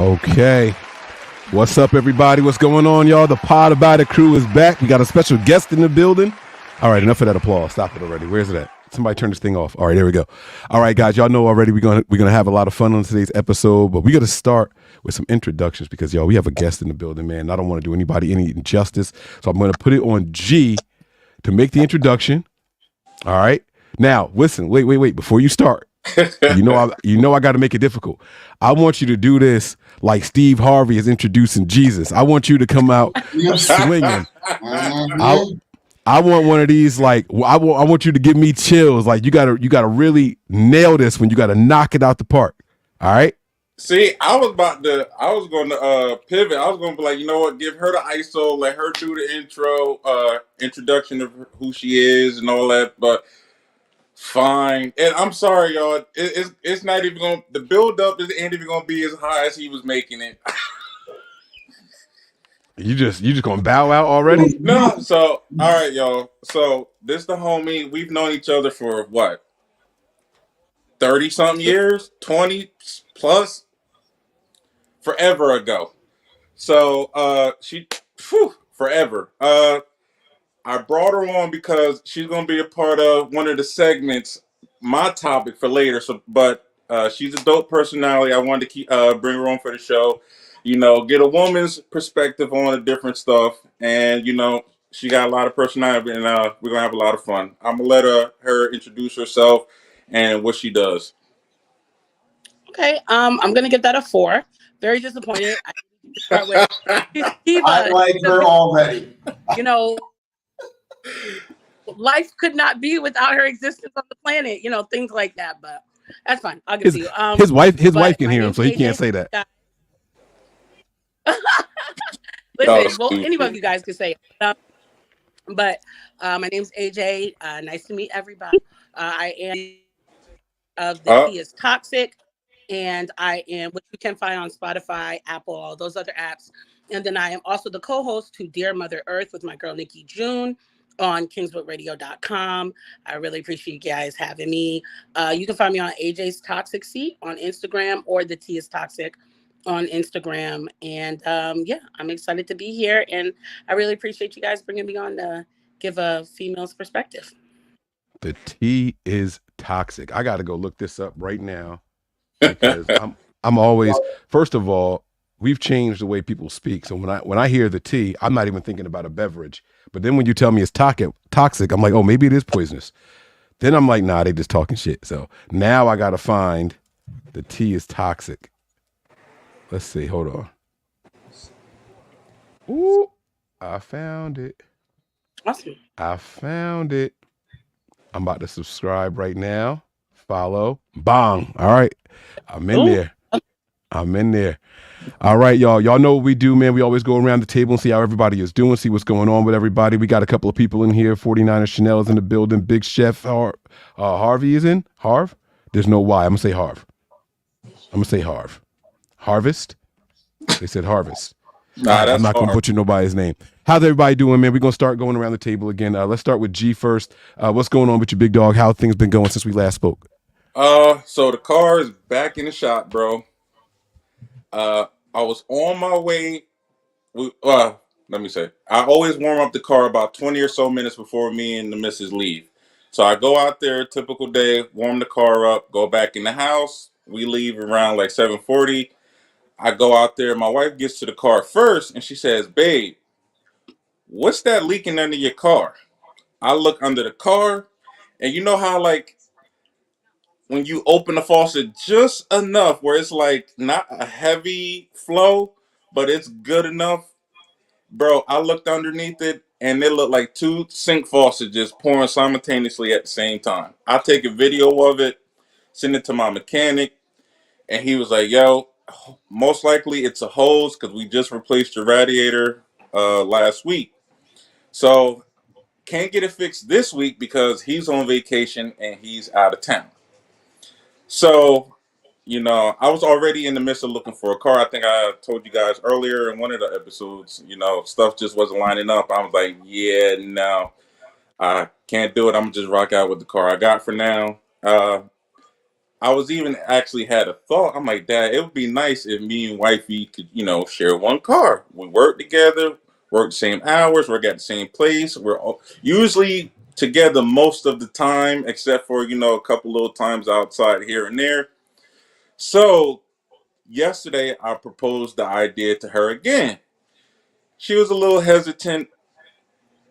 Okay. What's up, everybody? What's going on, y'all? The Pod About It crew is back. We got a special guest in the building. All right, enough of that applause. Stop it already. Where's it at? Somebody turn this thing off. All right, there we go. All right, guys, y'all know already we're gonna have a lot of fun on today's episode, but we got to start with some introductions because y'all, we have a guest in the building, man. I don't want to do anybody any injustice, so I'm gonna put it on G to make the introduction. All right. Now, listen. Wait. Before you start, you know I got to make it difficult. I want you to do this like Steve Harvey is introducing Jesus. I want you to come out swinging. I want one of these, like I want you to give me chills. Like you gotta really nail this when you gotta knock it out the park. All right. See, I was going to pivot. I was going to be like, you know what? Give her the ISO, let her do the introduction of who she is and all that. But fine. And I'm sorry, y'all. It's not even going. The build up ain't even going to be as high as he was making it. You just gonna bow out already? No. So all right, y'all. So this the homie. We've known each other for what? 30-something years, 20 plus, forever ago. So forever. I brought her on because she's gonna be a part of one of the segments, my topic for later. But she's a dope personality. I wanted to bring her on for the show. You know, get a woman's perspective on the different stuff, and you know, she got a lot of personality, and we're gonna have a lot of fun. I'm gonna let her introduce herself and what she does. Okay, I'm gonna give that a 4. Very disappointed. I like her already. You know, life could not be without her existence on the planet. You know, things like that. But that's fine. I'll give it to you. His wife can hear him, so he can't say that. Listen, well, any of you guys could say it. But my name's AJ. Nice to meet everybody. I am of the Tea is Toxic, and I am, which you can find on Spotify, Apple, all those other apps. And then I am also the co-host to Dear Mother Earth with my girl Nikki June on kingswoodradio.com. I really appreciate you guys having me. You can find me on AJ's Toxic Seat on Instagram or the Tea is Toxic on Instagram. And yeah, I'm excited to be here. And I really appreciate you guys bringing me on to give a female's perspective. The Tea is Toxic. I got to go look this up right now because I'm always, first of all, we've changed the way people speak. So when I hear the tea, I'm not even thinking about a beverage. But then when you tell me it's toxic, I'm like, oh, maybe it is poisonous. Then I'm like, nah, they just talking shit. So now I got to find the Tea is Toxic. Let's see. Hold on. Ooh, I found it. Awesome. I found it. I'm about to subscribe right now. Follow. Bang. All right. I'm in there. I'm in there. All right, y'all. Y'all know what we do, man. We always go around the table and see how everybody is doing, see what's going on with everybody. We got a couple of people in here. 49er Chanel's in the building. Big Chef Harvey is in. Harv? There's no Y. I'm going to say Harv. I'm going to say Harv. Harvest? They said Harvest. Nah, I'm not going to butcher nobody's name. How's everybody doing, man? We're going to start going around the table again. Let's start with G first. What's going on with your big dog? How things been going since we last spoke? So the car is back in the shop, bro. I was on my way. Let me say, I always warm up the car about 20 or so minutes before me and the missus leave. So I go out there, typical day, warm the car up, go back in the house. We leave around like 7:40. I go out there. My wife gets to the car first, and she says, "Babe, what's that leaking under your car?" I look under the car, and you know how like when you open the faucet just enough where it's like not a heavy flow, but it's good enough. Bro, I looked underneath it and it looked like 2 sink faucets just pouring simultaneously at the same time. I take a video of it, send it to my mechanic, and he was like, yo, most likely it's a hose because we just replaced the radiator last week. So can't get it fixed this week because he's on vacation and he's out of town. So, you know, I was already in the midst of looking for a car. I think I told you guys earlier in one of the episodes, you know, stuff just wasn't lining up. I was like, yeah, no, I can't do it. I'm just rock out with the car I got for now. I was even actually had a thought. I'm like, Dad, it would be nice if me and wifey could, share one car. We work together, work the same hours, work at the same place. We're usually together most of the time, except for, a couple little times outside here and there. So yesterday I proposed the idea to her again. She was a little hesitant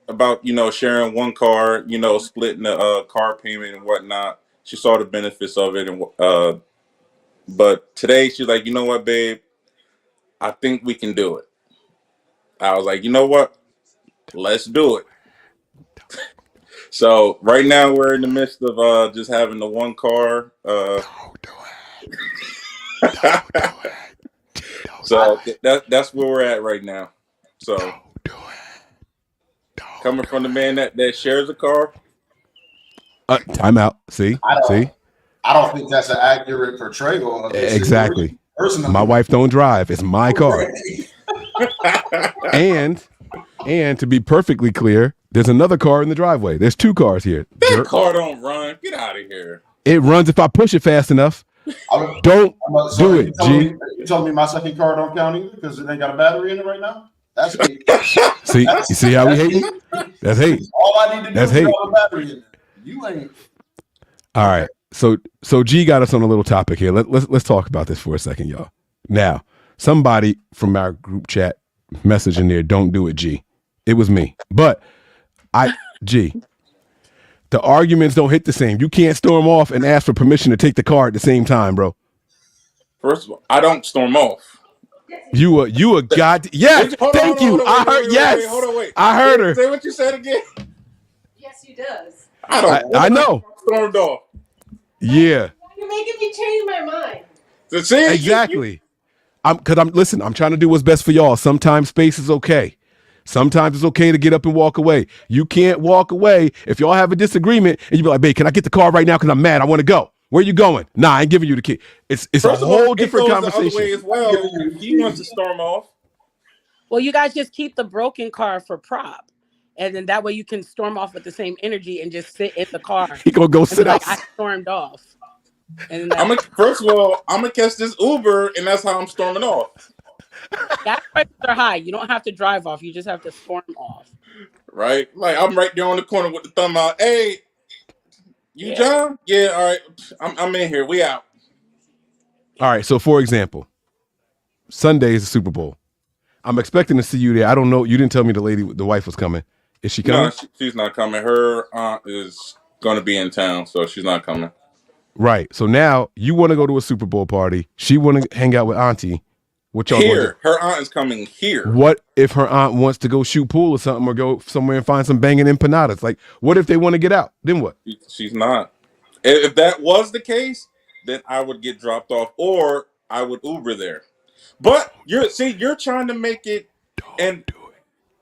about, sharing one car, splitting the car payment and whatnot. She saw the benefits of it, and but today she's like, you know what, babe? I think we can do it. I was like, you know what? Let's do it. So right now we're in the midst of just having the one car. Don't do it. Don't do it. So that's where we're at right now. So Don't do it. Coming from the man that shares a car. Time out. See? I don't think that's an accurate portrayal of this. Exactly. Personally, my wife don't drive. It's my car. and to be perfectly clear, there's another car in the driveway. There's two cars here. That car don't run. Get out of here. It runs if I push it fast enough. Don't do it, G. You told me my second car don't count either because it ain't got a battery in it right now? That's hate. You see how we hate? That's hate. All I need to do is have a battery in it. You ain't. All right. So G got us on a little topic here. Let's talk about this for a second, y'all. Now, somebody from our group chat message in there, don't do it, G. It was me. But G, the arguments don't hit the same. You can't storm off and ask for permission to take the car at the same time, bro. First of all, I don't storm off. You a god. Yes, thank you. I heard. Yes, I heard her. Say what you said again. Yes, he does. I know. Stormed off. Yeah. You're making me change my mind. Exactly. Listen, I'm trying to do what's best for y'all. Sometimes space is okay. Sometimes it's okay to get up and walk away. You can't walk away if y'all have a disagreement and you be like, babe, can I get the car right now because I'm mad? I want to go. Where you going? Nah, I ain't giving you the key. It's a whole different conversation. The other way as well. He wants to storm off. Well, you guys just keep the broken car for prop. And then that way you can storm off with the same energy and just sit in the car. He gonna go sit out. I stormed off. And then first of all, I'm gonna catch this Uber, and that's how I'm storming off. Gas prices are high. You don't have to drive off. You just have to storm off. Right? Like I'm right there on the corner with the thumb out. Hey, you John? Yeah. All right. I'm in here. We out. All right. So for example, Sunday is the Super Bowl. I'm expecting to see you there. I don't know. You didn't tell me the wife was coming. Is she coming? No, she's not coming. Her aunt is going to be in town, so she's not coming. Right. So now you want to go to a Super Bowl party. She want to hang out with Auntie. What y'all here? Her aunt is coming here. What if her aunt wants to go shoot pool or something, or go somewhere and find some banging empanadas? Like, what if they want to get out? Then what? She's not. If that was the case, then I would get dropped off, or I would Uber there. But you're trying to make it, and do it.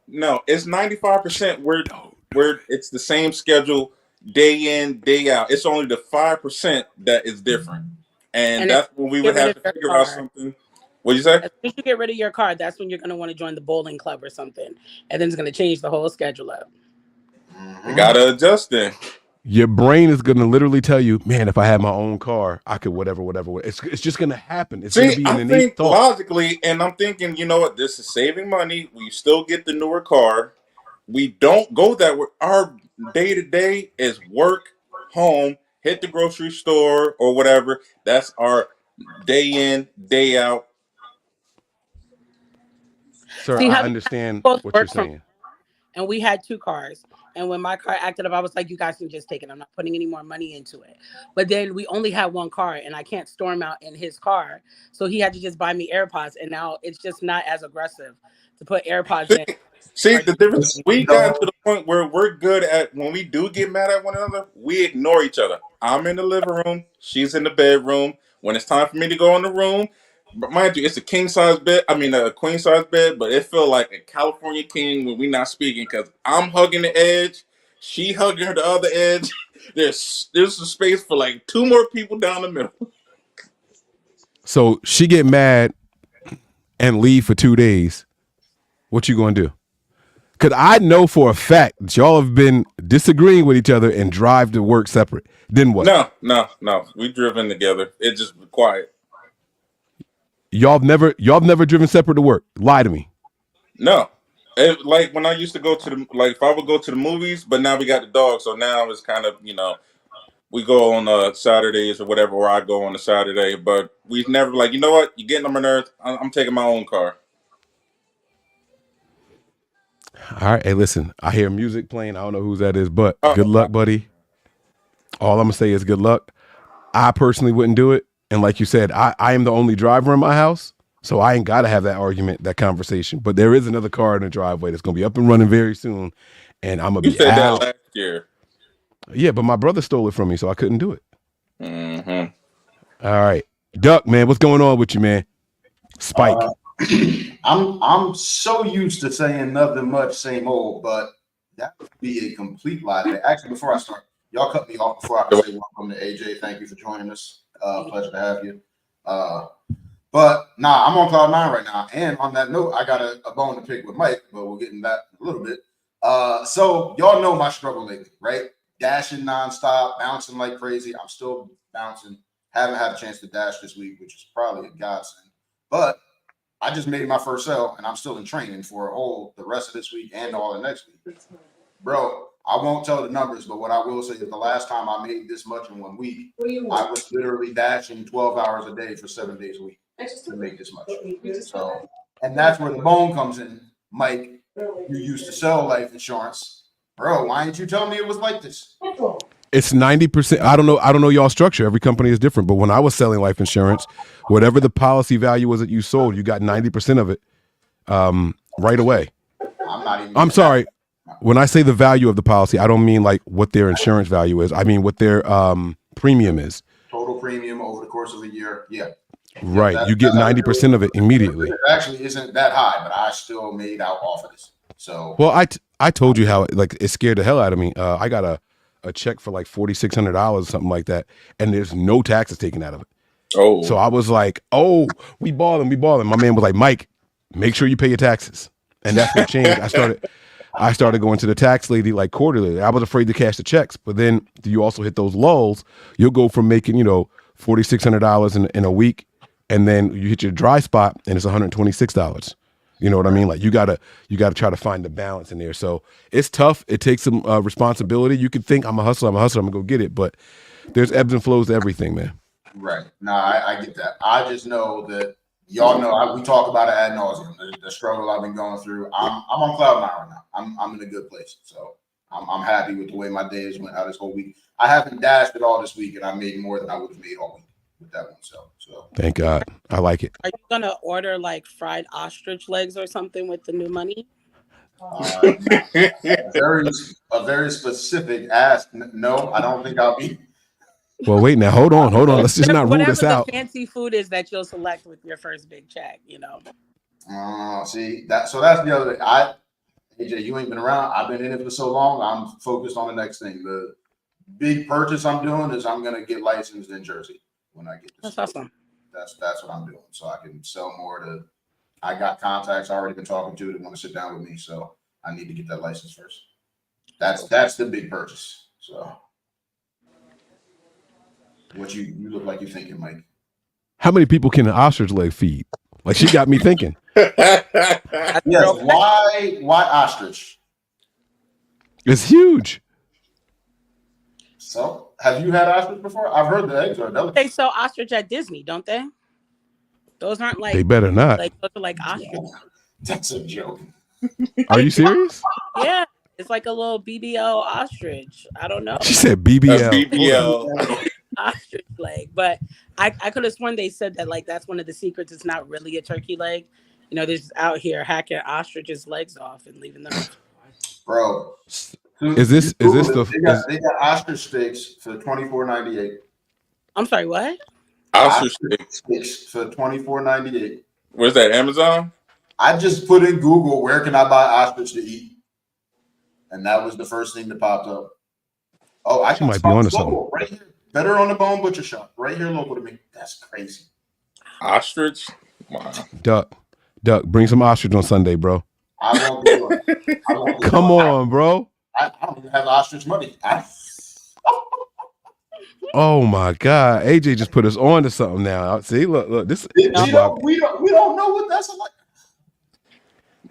No, it's 95% where it's the same schedule day in, day out. It's only the 5% that is different, and that's when we would have to figure out something. What'd you say? As soon as you get rid of your car, that's when you're going to want to join the bowling club or something, and then it's going to change the whole schedule up. You gotta adjust then. Your brain is going to literally tell you, man, if I had my own car, I could whatever. It's just going to happen. It's going to be an innate thought. Logically, and I'm thinking, you know what? This is saving money. We still get the newer car. We don't go that way. Our day-to-day is work, home, hit the grocery store or whatever. That's our day in, day out. Sir, I understand what you're saying. And we had two cars. And when my car acted up, I was like, you guys can just take it. I'm not putting any more money into it. But then we only had one car and I can't storm out in his car. So he had to just buy me AirPods. And now it's just not as aggressive to put AirPods in. See, the difference, we got to the point where we're good at, when we do get mad at one another, we ignore each other. I'm in the living room. She's in the bedroom. When it's time for me to go in the room, but mind you, it's a queen size bed, but it felt like a California king when we're not speaking, because I'm hugging the edge, she hugging her the other edge. There's a space for like two more people down the middle. So she get mad and leave for 2 days. What you gonna do? Because I know for a fact that y'all have been disagreeing with each other and drive to work separate. Then what? No. We driven together. It just quiet. Y'all have never driven separate to work. Lie to me. No. Like when I used to go to if I would go to the movies, but now we got the dog, so now it's kind of, we go on Saturdays or whatever, or I go on a Saturday, but we've never like, you know what, you're getting on my nerves, I'm taking my own car. All right. Hey, listen, I hear music playing. I don't know whose that is, but good luck, buddy. All I'm going to say is good luck. I personally wouldn't do it. And like you said, I am the only driver in my house, so I ain't got to have that argument, that conversation. But there is another car in the driveway that's going to be up and running very soon, and I'm going to be said out. That last year. Yeah, but my brother stole it from me, so I couldn't do it. Mm-hmm. All right. Duck, man, what's going on with you, man? Spike. I'm so used to saying nothing much, same old, but that would be a complete lie. Actually, before I start, y'all cut me off before I can say welcome to AJ. Thank you for joining us. Pleasure to have you. But I'm on cloud nine right now. And on that note, I got a bone to pick with Mike, but we'll get in that in a little bit. So y'all know my struggle lately, right? Dashing nonstop, bouncing like crazy. I'm still bouncing. Haven't had a chance to dash this week, which is probably a godsend. But I just made my first sale, and I'm still in training for the rest of this week and all the next week. Bro, I won't tell the numbers, but what I will say is the last time I made this much in 1 week, I was literally dashing 12 hours a day for 7 days a week to make this much. So, and that's where the bone comes in. Mike, you used to sell life insurance. Bro, why didn't you tell me it was like this? It's 90%. I don't know y'all structure. Every company is different. But when I was selling life insurance, whatever the policy value was that you sold, you got 90% of it right away. I'm sorry. When I say the value of the policy, I don't mean like what their insurance value is. I mean what their premium is. Total premium over the course of a year. Yeah. Right. You get 90% of it immediately. It actually isn't that high, but I still made out off of this. So, well, I told you how it scared the hell out of me. I got a check for like $4,600 or something like that, and there's no taxes taken out of it. Oh, so I was like, oh, we balling. My man was like, Mike, make sure you pay your taxes, and that's what changed. I started going to the tax lady like quarterly. I was afraid to cash the checks, but then you also hit those lulls. You'll go from making $4,600 in a week, and then you hit your dry spot, and it's $126. You know what I mean? Like you gotta try to find the balance in there. So it's tough. It takes some responsibility. You could think I'm a hustler. I'm gonna go get it, but there's ebbs and flows to everything, man. Right. No, I get that. I just know that y'all know we talk about it ad nauseum. The struggle I've been going through. I'm on cloud nine right now. I'm in a good place. So I'm happy with the way my days went out this whole week. I haven't dashed at all this week, and I made more than I would have made all week with that one. So thank God. I like it. Are you gonna order like fried ostrich legs or something with the new money? A very specific ask. No, I don't think I'll be. Well, wait now. Hold on. Let's just not rule this out. Whatever the fancy food is that you'll select with your first big check, See that. So that's the other thing. AJ, you ain't been around. I've been in it for so long. I'm focused on the next thing. The big purchase I'm doing is I'm gonna get licensed in Jersey when I get this. That's awesome. That's what I'm doing. So I can sell more I got contacts I already been talking to that want to sit down with me. So I need to get that license first. That's the big purchase. So what you look like you're thinking, Mike. How many people can an ostrich leg feed? Like she got me thinking. Yes, why ostrich? It's huge. So have you had ostrich before? I've heard the eggs are delicate. They sell ostrich at Disney, don't they? Those aren't like they better not. Like those are like ostrich. That's a joke. Are you serious? Yeah, it's like a little BBL ostrich. I don't know. She said BBL. BBL. Ostrich leg, but I could have sworn they said that like that's one of the secrets. It's not really a turkey leg. They're just out here hacking ostriches' legs off and leaving them. Bro, is this the? They got ostrich steaks for $24.98. I'm sorry, what? Ostrich steaks for $24.98. Where's that? Amazon? I just put in Google, where can I buy ostrich to eat? And that was the first thing that popped up. Oh, I might be onto something. Right here. Better on the Bone Butcher Shop. Right here local to me. That's crazy. Ostrich? Wow. Duck, bring some ostrich on Sunday, bro. I won't do sure. Come on, bro. I don't even have ostrich money. Oh my God, AJ just put us on to something now. See, look, this. We don't know what that's like.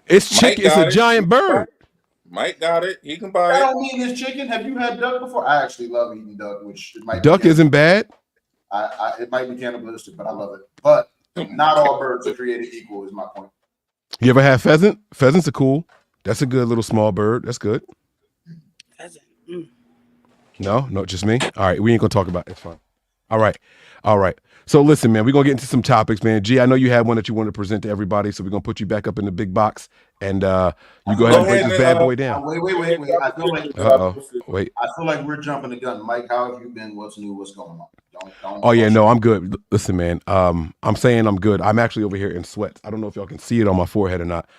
It's chicken. It's a giant bird. Mike got it. He can buy it. I don't mean it's chicken. Have you had duck before? I actually love eating duck, which it might duck isn't bad. It might be cannibalistic, but I love it. But not all birds are created equal, is my point. You ever had pheasant? Pheasants are cool. That's a good little small bird. That's good. Pheasant. No, just me. All right, we ain't gonna talk about it. It's fine. All right. So listen, man, we're gonna get into some topics, man. G, I know you had one that you wanted to present to everybody, so we're gonna put you back up in the big box, and you go ahead and break this bad boy down. Wait. I feel like I feel like we're jumping the gun. Mike, how have you been? What's new? What's going on? Oh yeah, no, I'm good. Listen, man, I'm saying I'm good. I'm actually over here in sweats. I don't know if y'all can see it on my forehead or not.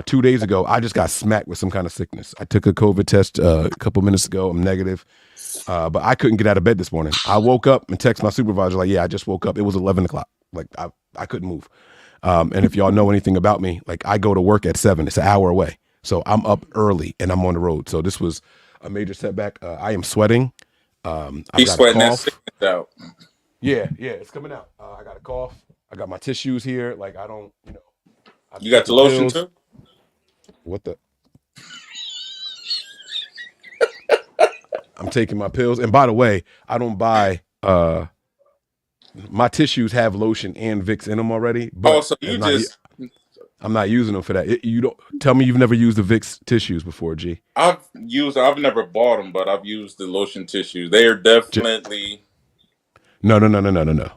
2 days ago, I just got smacked with some kind of sickness. I took a COVID test a couple minutes ago. I'm negative, but I couldn't get out of bed this morning. I woke up and texted my supervisor like, "Yeah, I just woke up." It was 11 o'clock. Like I couldn't move. And if y'all know anything about me, like I go to work at 7. It's an hour away, so I'm up early and I'm on the road. So this was a major setback. I am sweating. He's sweating that sickness out. Yeah, it's coming out. I got a cough. I got my tissues here. Like I don't, You got the lotion too? What the? I'm taking my pills. And by the way, I don't buy my tissues have lotion and Vicks in them already. But so you I'm not using them for that. You don't tell me you've never used the Vicks tissues before, G. I've never bought them, but I've used the lotion tissues. They are definitely No.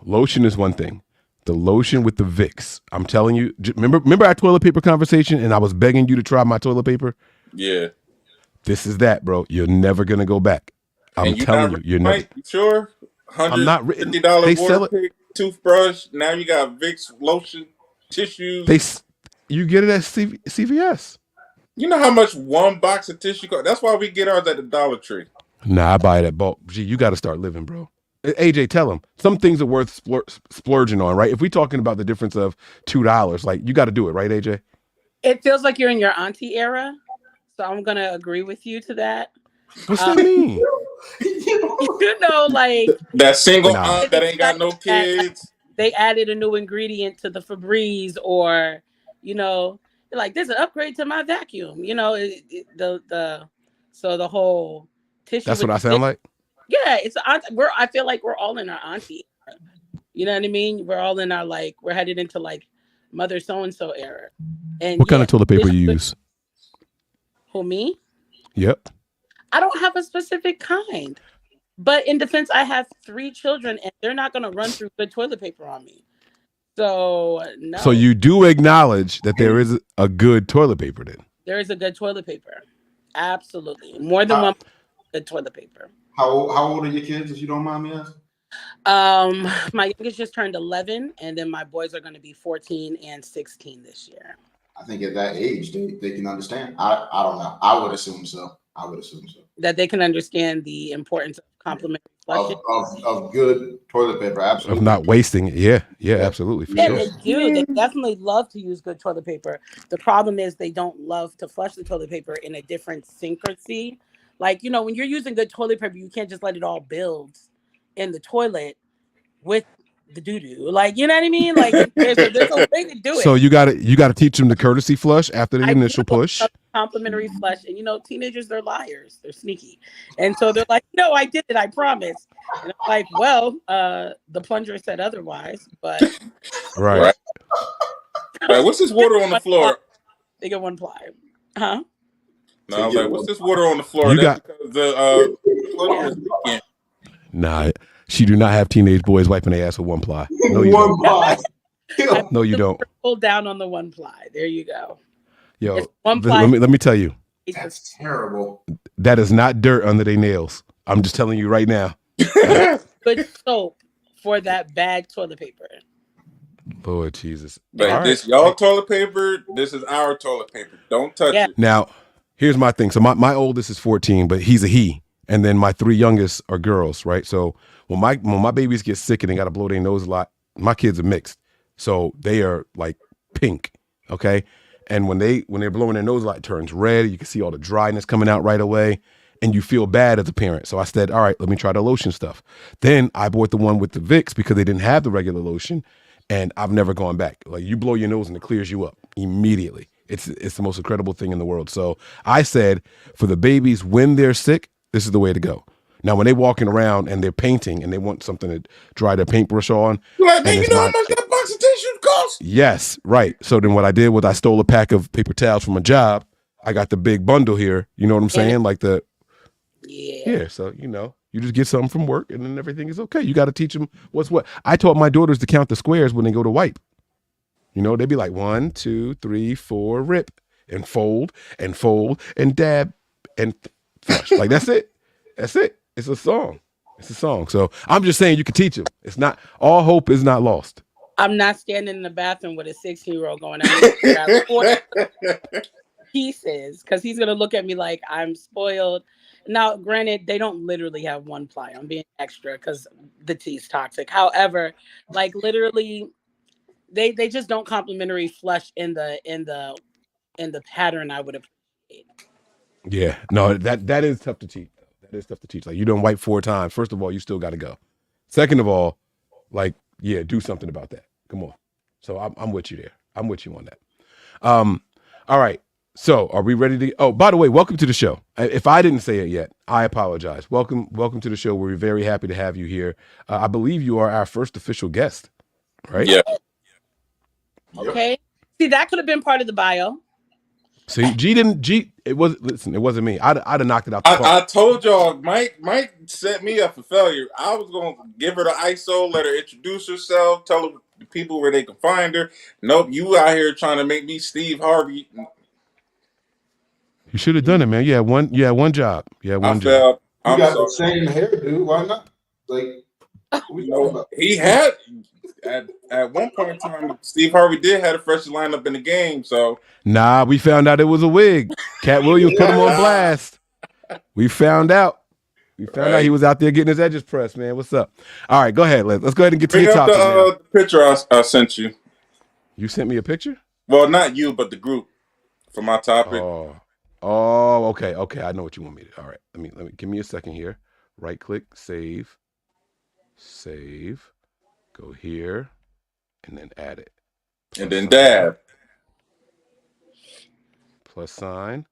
Lotion is one thing. The lotion with the Vicks. I'm telling you. Remember our toilet paper conversation, and I was begging you to try my toilet paper. Yeah. This is that, bro. You're never gonna go back. I'm telling you, you're never. You sure? I'm not written. $150 water pick, toothbrush. Now you got Vicks lotion, tissues. You get it at CVS. You know how much one box of tissue costs? That's why we get ours at the Dollar Tree. Nah, I buy it at bulk. Gee, you got to start living, bro. AJ, tell him some things are worth splurging on, right? If we're talking about the difference of $2, like you got to do it, right, AJ? It feels like you're in your auntie era, so I'm gonna agree with you to that. What's that mean? Like that single aunt that ain't got no kids. They added a new ingredient to the Febreze, or like there's an upgrade to my vacuum. So the whole tissue. That's what I sound like. Yeah, I feel like we're all in our auntie era. You know what I mean? We're all in our we're headed into mother so and so era. And what kind of toilet paper you use? Who, me? Yep. I don't have a specific kind, but in defense, I have 3 children, and they're not going to run through good toilet paper on me. So no. So you do acknowledge that there is a good toilet paper, then? There is a good toilet paper, absolutely. More than one good toilet paper. How old are your kids, if you don't mind me asking? My youngest just turned 11, and then my boys are going to be 14 and 16 this year. I think at that age they can understand. I don't know. I would assume so. That they can understand the importance of complimentary flushing of good toilet paper, absolutely. Of not wasting it. Yeah, absolutely. For sure. They definitely love to use good toilet paper. The problem is they don't love to flush the toilet paper in a different synchrony. When you're using good toilet paper, you can't just let it all build in the toilet with the doo-doo. You know what I mean? There's a way to do it. So you gotta teach them the courtesy flush after the initial push. Complimentary flush. And teenagers, they're liars. They're sneaky. And so they're like, no, I did it, I promise. And I'm like, well, the plunger said otherwise, but right. What's this water on the floor? They get 1 ply. Huh? No, I was like, what's this water on the floor? Because the plunger is leaking. Nah, she do not have teenage boys wiping their ass with 1 ply. No, you don't. Ply. No, you don't. Pull down on the 1 ply. There you go. Yo, let me tell you. That's terrible. That is not dirt under their nails. I'm just telling you right now. Good soap for that bad toilet paper. Lord Jesus. But this y'all toilet paper, this is our toilet paper. Don't touch it. Now, here's my thing. So my oldest is 14, but he's a he. And then my 3 youngest are girls, right? So when my babies get sick and they got to blow their nose a lot, my kids are mixed. So they are pink, okay? And when they're blowing their nose, it turns red. You can see all the dryness coming out right away, and you feel bad as a parent. So I said, all right, let me try the lotion stuff. Then I bought the one with the Vicks because they didn't have the regular lotion, and I've never gone back. Like, you blow your nose and it clears you up immediately. It's the most incredible thing in the world. So I said, for the babies when they're sick, this is the way to go. Now, when they're walking around and they're painting and they want something to dry their paintbrush on, You're like, man, you know how much that box of tissue costs? Yes, right. So then what I did was I stole a pack of paper towels from a job. I got the big bundle here. You know what I'm saying? Like yeah. So, you just get something from work and then everything is okay. You got to teach them what's what. I taught my daughters to count the squares when they go to wipe. They'd be like 1, 2, 3, 4, rip, and fold and dab and flush. Like, that's it. That's it. It's a song. So I'm just saying you can teach them. It's not, all hope is not lost. I'm not standing in the bathroom with a 16-year-old going, I got pieces, because he's going to look at me like I'm spoiled. Now, granted, they don't literally have one ply. I'm being extra because the tea's toxic. However, like, literally, they just don't complimentary flush in the pattern I would appreciate. Yeah, no, that is tough to teach. That is tough to teach. Like, you don't wipe 4 times. First of all, you still got to go. Second of all, like, yeah, do something about that. Come on. So I'm with you there. I'm with you on that. All right. So are we ready to? Oh, by the way, welcome to the show. If I didn't say it yet, I apologize. Welcome to the show. We're very happy to have you here. I believe you are our first official guest, right? Yeah. Okay. See, that could have been part of the bio. See, it wasn't me. I'd have knocked it out the park. I told y'all, Mike set me up for failure. I was going to give her the ISO, let her introduce herself, tell her the people where they can find her. Nope, you out here trying to make me Steve Harvey. You should have done it, man. You had one job. You had one job. Felt, you got the same hairdo. Why not? Like, he had at one point in time, Steve Harvey did have the freshest lineup in the game. So nah, we found out it was a wig. Cat Williams put him on blast. We found out. Out he was out there getting his edges pressed, man. What's up? All right, go ahead. Let's go ahead and get to your topic. The picture I sent you. You sent me a picture? Well, not you, but the group for my topic. Oh, okay. I know what you want me to. All right, let me give me a second here. Right click, save, go here, and then add it. And then dab. Plus sign,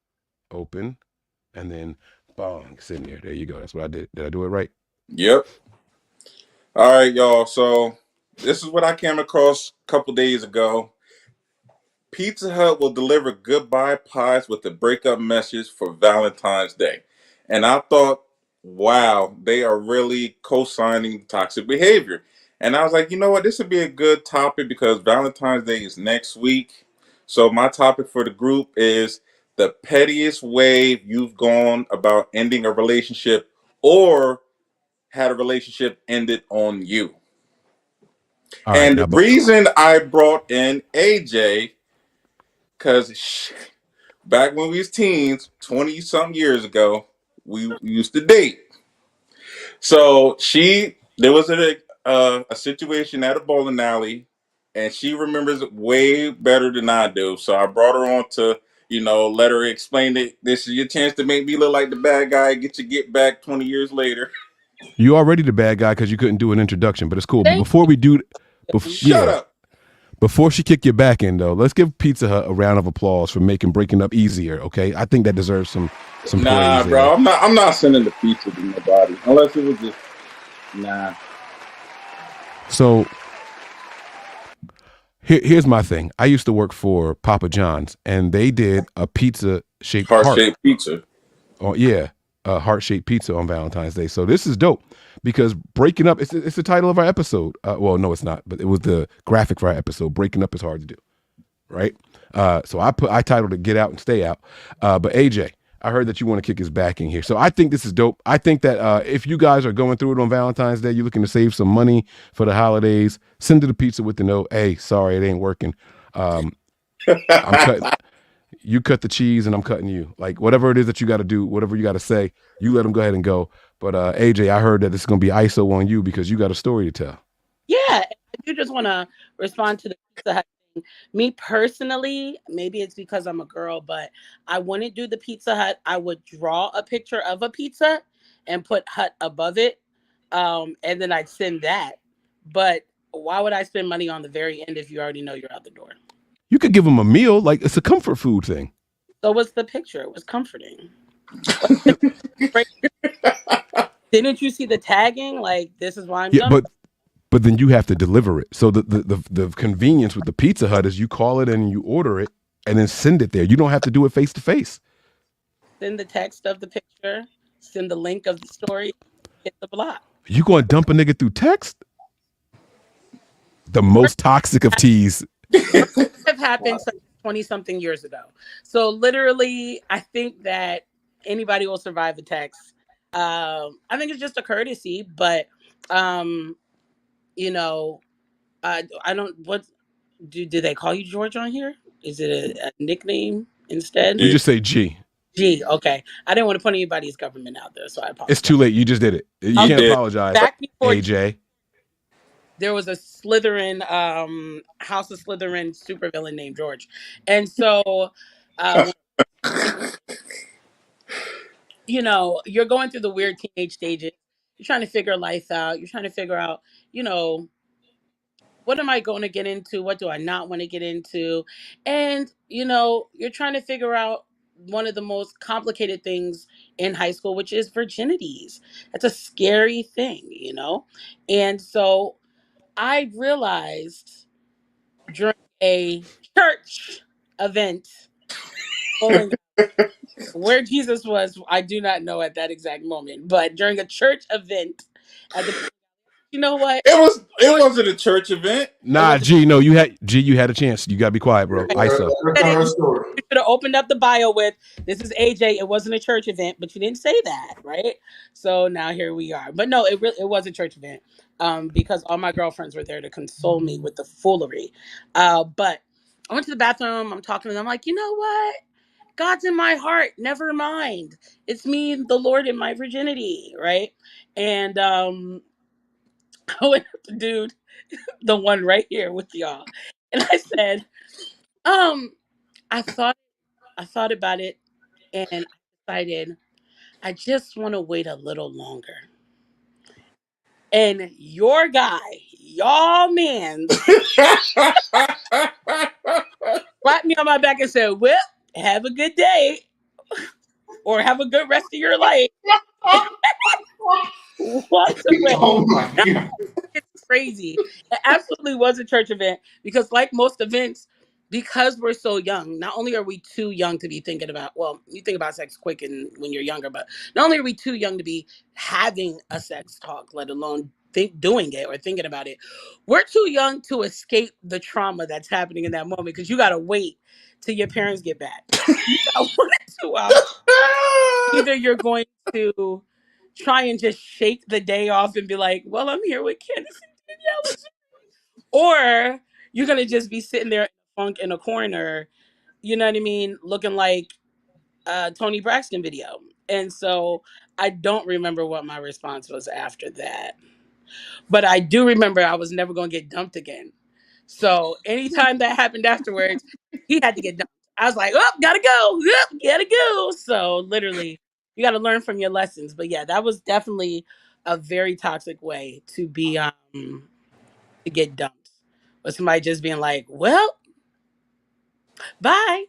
open, and then bong, sitting there. There you go. That's what I did. Did I do it right? Yep. All right, y'all. So this is what I came across a couple days ago. Pizza Hut will deliver goodbye pies with a breakup message for Valentine's Day. And I thought, wow, they are really co-signing toxic behavior. And I was like, you know what? This would be a good topic because Valentine's Day is next week. So my topic for the group is the pettiest way you've gone about ending a relationship or had a relationship ended on you. And the reason I brought in AJ, because back when we was teens, 20-something years ago, we used to date. So there was a situation at a bowling alley, and she remembers it way better than I do. So I brought her on to, let her explain it. This is your chance to make me look like the bad guy, get back 20 years later. You already the bad guy because you couldn't do an introduction, but it's cool. But before we do, shut up. Before she kick your back in, though, let's give Pizza Hut a round of applause for making breaking up easier. Okay, I think that deserves some Nah, praise. Bro, I'm not sending the pizza to nobody unless it was just nah. So here's my thing. I used to work for Papa John's, and they did a pizza-shaped heart-shaped pizza. Oh yeah, heart-shaped pizza on Valentine's Day. So this is dope because breaking up. It's the title of our episode. Well, no, it's not, but it was the graphic for our episode. Breaking up is hard to do, right? So I titled it "Get Out and Stay Out." But AJ, I heard that you want to kick his back in here. So I think this is dope. I think that if you guys are going through it on Valentine's Day, you're looking to save some money for the holidays, send her the pizza with the note, hey, sorry, it ain't working. I'm cutting. You cut the cheese and I'm cutting you. Like whatever it is that you got to do, whatever you got to say, you let them go ahead and go. But AJ, I heard that this is going to be ISO on you because you got a story to tell. Yeah. I do just want to respond to the Pizza Hut Me personally, maybe it's because I'm a girl, but I wouldn't do the Pizza Hut. I would draw a picture of a pizza and put Hut above it. And then I'd send that. But why would I spend money on the very end if you already know you're out the door? You could give them a meal, like it's a comfort food thing. So what's the picture? It was comforting. Didn't you see the tagging? Like, this is why I'm Yeah, done. but then you have to deliver it. So the convenience with the Pizza Hut is you call it and you order it and then send it there. You don't have to do it face to face. Send the text of the picture, send the link of the story, hit the block. You going to dump a nigga through text? The most toxic of teas. Have happened 20-something years ago. So literally, I think that anybody will survive a text. I think it's just a courtesy, but you know, I don't. What do they call you, George, on here? Is it a nickname instead? You just say G. G. Okay, I didn't want to put anybody's government out there, so I apologize. It's too late. You just did it. You can't apologize. Back before AJ. There was a Slytherin, House of Slytherin supervillain named George, and so, you know, you're going through the weird teenage stages. You're trying to figure life out. You're trying to figure out, you know, what am I going to get into? What do I not want to get into? And, you know, you're trying to figure out one of the most complicated things in high school, which is virginities. That's a scary thing, you know? And so I realized during a church event, where Jesus was, I do not know at that exact moment, but during a church event at the, you know what? It wasn't a church event. Nah, G, no, you had a chance. You gotta be quiet, bro. ISO. You should have opened up the bio with, "This is AJ. It wasn't a church event," but you didn't say that, right? So now here we are. But no, it was a church event, because all my girlfriends were there to console me with the foolery. But I went to the bathroom. I'm talking to them. I'm like, you know what? God's in my heart. Never mind. It's me, the Lord, in my virginity, right? And I went up to dude, the one right here with y'all, and I said, I thought about it, and I decided I just want to wait a little longer. And your guy, y'all man, slapped me on my back and said, "Well, have a good day, or have a good rest of your life." Walked away. Oh my God. It's crazy. It absolutely was a church event because, like most events, because we're so young, not only are we too young to be thinking about, well, you think about sex quick and when you're younger, but not only are we too young to be having a sex talk, let alone doing it or thinking about it, we're too young to escape the trauma that's happening in that moment because you got to wait till your parents get back. You got 1 or 2 hours. Either you're going to try and just shake the day off and be like, well, I'm here with Candace and Danielle. Or you're going to just be sitting there funk in a corner, you know what I mean, looking like Tony Braxton video. And so I don't remember what my response was after that. But I do remember I was never going to get dumped again. So anytime that happened afterwards, he had to get dumped. I was like, oh, gotta go. Gotta go. So literally, you got to learn from your lessons. But yeah, that was definitely a very toxic way to be to get dumped. With somebody just being like, well, bye.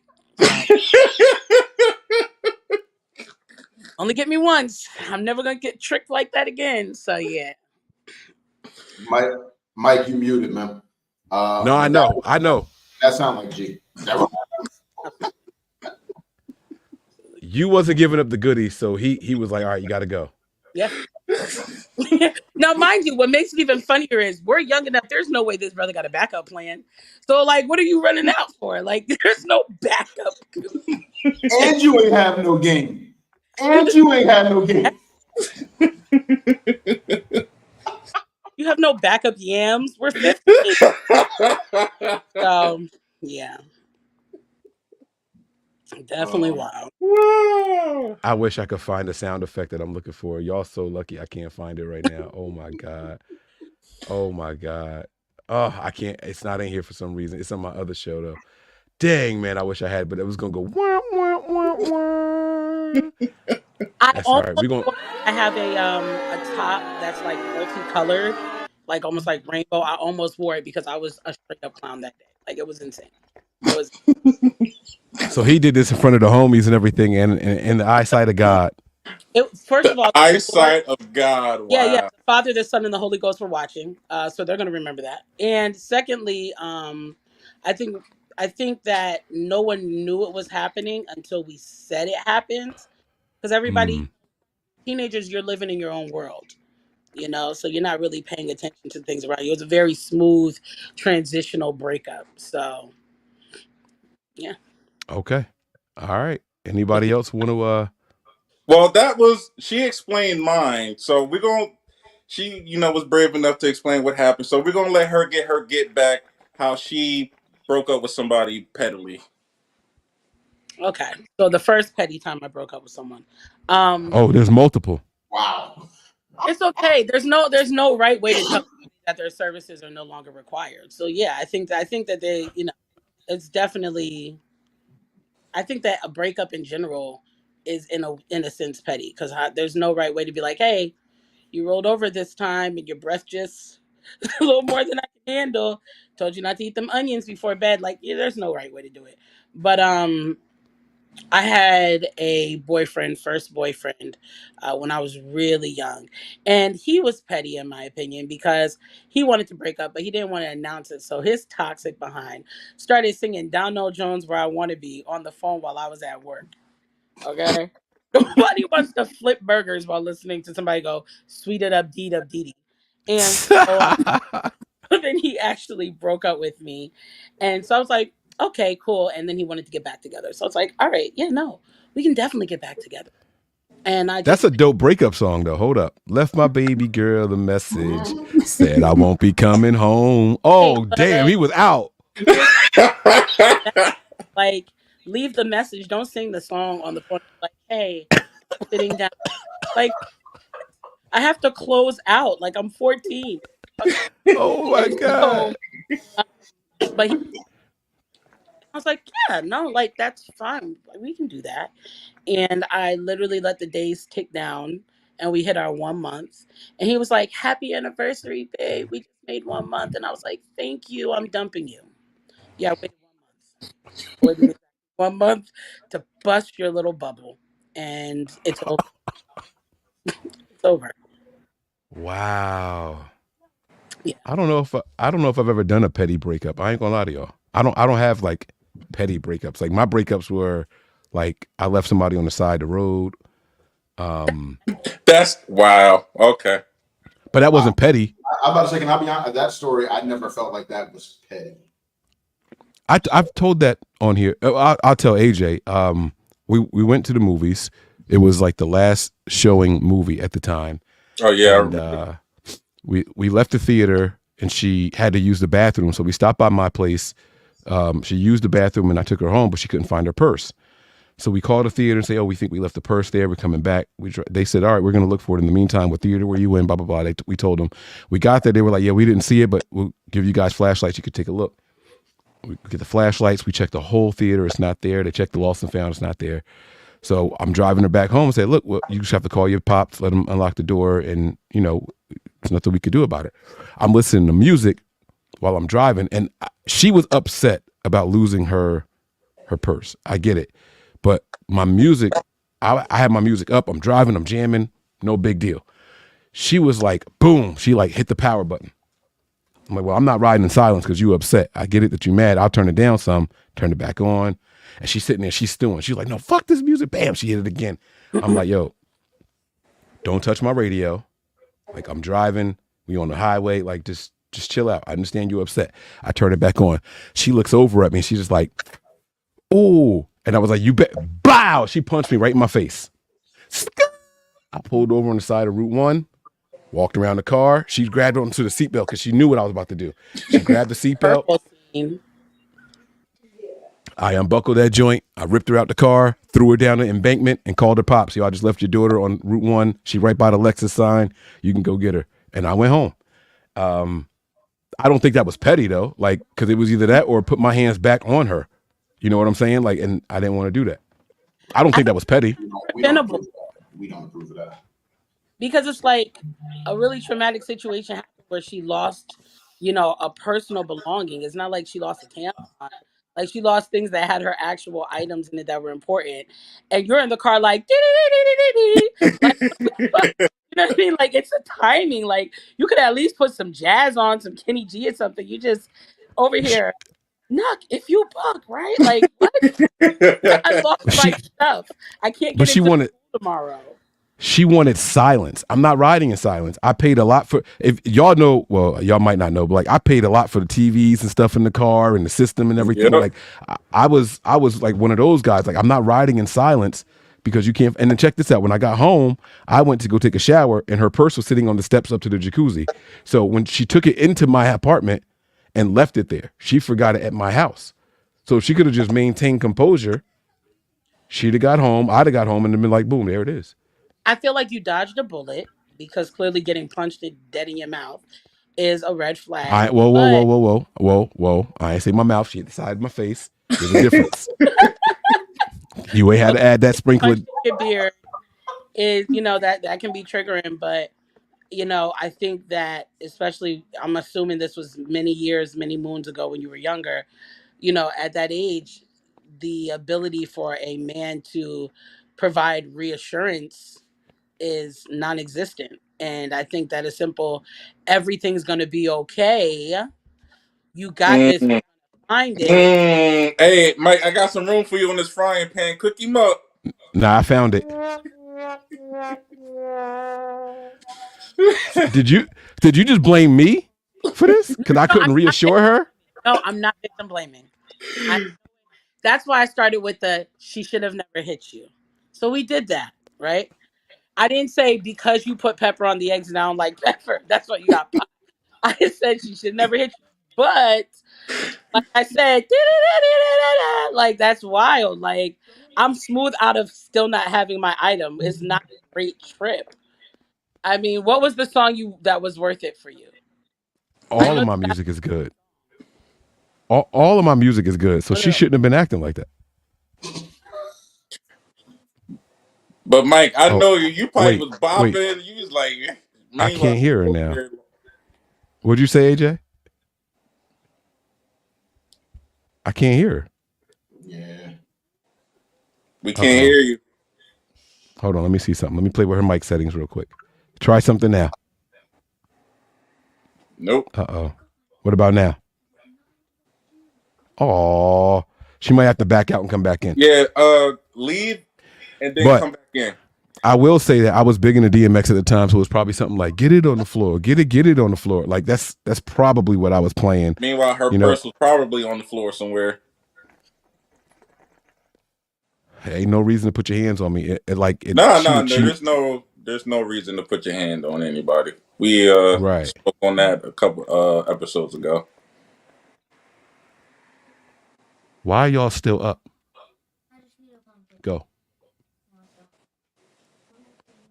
Only get me once. I'm never gonna get tricked like that again. So yeah. Mike, you muted, man. No, I know. That sounds like G. You wasn't giving up the goodies, so he was like, all right, you gotta go. Yeah. Now, mind you, what makes it even funnier is we're young enough. There's no way this brother got a backup plan. So, like, what are you running out for? Like, there's no backup. And you ain't have no game. You have no backup yams. We're 15. So, yeah. Definitely wild. I wish I could find the sound effect that I'm looking for. Y'all so lucky I can't find it right now. Oh my God. Oh, I can't. It's not in here for some reason. It's on my other show though. Dang, man, I wish I had, but it was gonna go. Wah, wah, wah, wah. I That's all almost right. We're gonna. I have a top that's like multicolored, like almost like rainbow. I almost wore it because I was a straight up clown that day. Like it was insane. It was So he did this in front of the homies and everything, and in the eyesight of God. first of The all, the Lord, eyesight of God. yeah. Wow. The Father, the Son, and the Holy Ghost were watching. So they're gonna remember that. And secondly, I think I think that no one knew it was happening until we said it happens. Because everybody, Mm, teenagers, you're living in your own world. So you're not really paying attention to things around you. It was a very smooth transitional breakup. So yeah. okay. All right. Anybody else want to? Well, that was she explained mine. So we're gonna she, was brave enough to explain what happened. So we're gonna let her get back how she broke up with somebody pettily. Okay. So the first petty time I broke up with someone. Um Oh, there's multiple. Wow. it's okay. There's no right way to tell somebody that their services are no longer required. So yeah, I think that they, it's definitely I think that a breakup in general is in a sense petty because there's no right way to be like, hey, you rolled over this time and your breath just a little more than I can handle. Told you not to eat them onions before bed. Like, yeah, there's no right way to do it. But I had a boyfriend, first boyfriend, when I was really young, and he was petty in my opinion because he wanted to break up, but he didn't want to announce it. So his toxic behind started singing Donald Jones "Where I Want to Be" on the phone while I was at work. Okay. Nobody wants to flip burgers while listening to somebody go "Sweet it up, deed up, dee dee." And so then he actually broke up with me. And so I was like, okay, cool. And then he wanted to get back together. So I was like, all right, yeah, no, we can definitely get back together. And I That's just, a dope breakup song though. Hold up. Left my baby girl a message. Said I won't be coming home. hey, Oh, damn, but he was out. here's like, leave the message. Don't sing the song on the phone. Like, hey, sitting down. Like, I have to close out. Like, I'm 14. Oh my And God. so, um, but I was like, yeah, no, like, that's fine. Like, we can do that. And I literally let the days tick down and we hit our 1 month. And he was like, happy anniversary, babe. We just made 1 month. And I was like, thank you. I'm dumping you. Yeah, I waited 1 month. I waited exactly 1 month to bust your little bubble. And it's over. It's over. Wow. Yeah. I don't know if I've ever done a petty breakup. I ain't gonna lie to y'all. I don't have like petty breakups. Like my breakups were like I left somebody on the side of the road. Um, That's wow. Okay. but that Wow. wasn't petty. I'm about to say, can I be honest? That story, I never felt like that was petty. I've told that on here. I'll tell AJ. We went to the movies. It was like the last showing movie at the time, Oh yeah, I and remember. we left the theater, and she had to use the bathroom. So we stopped by my place. She used the bathroom, and I took her home, but she couldn't find her purse. So we called the theater and say, "Oh, we think we left the purse there. We're coming back." They said, "All right, we're going to look for it. In the meantime, what theater were you in?" Blah blah blah. We told them. We got there. They were like, "Yeah, we didn't see it, but we'll give you guys flashlights. You could take a look." We get the flashlights. We check the whole theater. It's not there. They check the lost and found. It's not there. So I'm driving her back home and say, "Look, well, you just have to call your pops, let them unlock the door, and there's nothing we could do about it." I'm listening to music while I'm driving, and she was upset about losing her purse. I get it, but my music, I had my music up. I'm driving. I'm jamming. No big deal. She was like, boom. She like hit the power button. I'm like, well, I'm not riding in silence because you upset. I get it that you're mad. I'll turn it down some, turn it back on. And she's sitting there, she's stewing. She's like, no, fuck this music. Bam, she hit it again. I'm like, yo, don't touch my radio. Like I'm driving, we on the highway, like just chill out. I understand you're upset. I turn it back on. She looks over at me and she's just like, oh. And I was like, you bet, bow. She punched me right in my face. I pulled over on the side of Route 1. Walked around the car. She grabbed onto the seatbelt because she knew what I was about to do. She grabbed the seatbelt. Purple scene. I unbuckled that joint. I ripped her out the car, threw her down the embankment, and called her pops. Yo, I just left your daughter on Route 1. She right by the Lexus sign. You can go get her. And I went home. I don't think that was petty though. Like, because it was either that or put my hands back on her. You know what I'm saying? Like, and I didn't want to do that. I don't think that was petty. We don't approve of that. We don't approve of that. Because it's like a really traumatic situation happened where she lost, a personal belonging. It's not like she lost a tampon. Like she lost things that had her actual items in it that were important. And you're in the car like, like you know what I mean? Like it's the timing. Like you could at least put some jazz on, some Kenny G or something. You just over here, Nuck, if you buck, right? Like what? I lost my stuff. I can't get into the tomorrow. She wanted silence. I'm not riding in silence. I paid a lot for, if y'all know, well, y'all might not know, but like I paid a lot for the TVs and stuff in the car and the system and everything. Yep. Like I was like one of those guys. Like I'm not riding in silence because you can't. And then check this out. When I got home, I went to go take a shower and her purse was sitting on the steps up to the jacuzzi. So when she took it into my apartment and left it there, she forgot it at my house. So if she could have just maintained composure, she'd have got home, I'd have got home and been like, boom, there it is. I feel like you dodged a bullet because clearly getting punched dead in your mouth is a red flag. Whoa. I ain't say my mouth. She hit the side of my face. There's a difference. You ain't had to add that sprinkler. Your beard is, that can be triggering. But, I think that especially, I'm assuming this was many moons ago when you were younger, at that age, the ability for a man to provide reassurance is non-existent. And I think that is simple. Everything's going to be okay. You got this. Find it. Hey, Mike, I got some room for you on this frying pan. Cook him up. Nah, I found it. Did you just blame me for this? Because I couldn't reassure her? No, I'm not victim blaming. That's why I started with she should have never hit you. So we did that, right? I didn't say because you put pepper on the eggs and I don't like pepper. That's what you got. I said she should never hit you. But like I said, like that's wild. Like I'm smooth out of still not having my item. It's not a great trip. I mean, what was the song that was worth it for you? All of my music is good. All of my music is good. So she shouldn't have been acting like that. But Mike, I know you probably was bopping. You was like, I can't hear her now. What'd you say, AJ? I can't hear her. Yeah. We can't hear you. Hold on, let me see something. Let me play with her mic settings real quick. Try something now. Nope. Uh-oh. What about now? Oh, she might have to back out and come back in. Yeah, leave and then come back in. I will say that I was big into DMX at the time, so it was probably something like "Get it on the floor, get it on the floor." Like that's probably what I was playing. Meanwhile, her purse was probably on the floor somewhere. Ain't no reason to put your hands on me. No. There's no reason to put your hand on anybody. We spoke on that a couple episodes ago. Why are y'all still up? Go.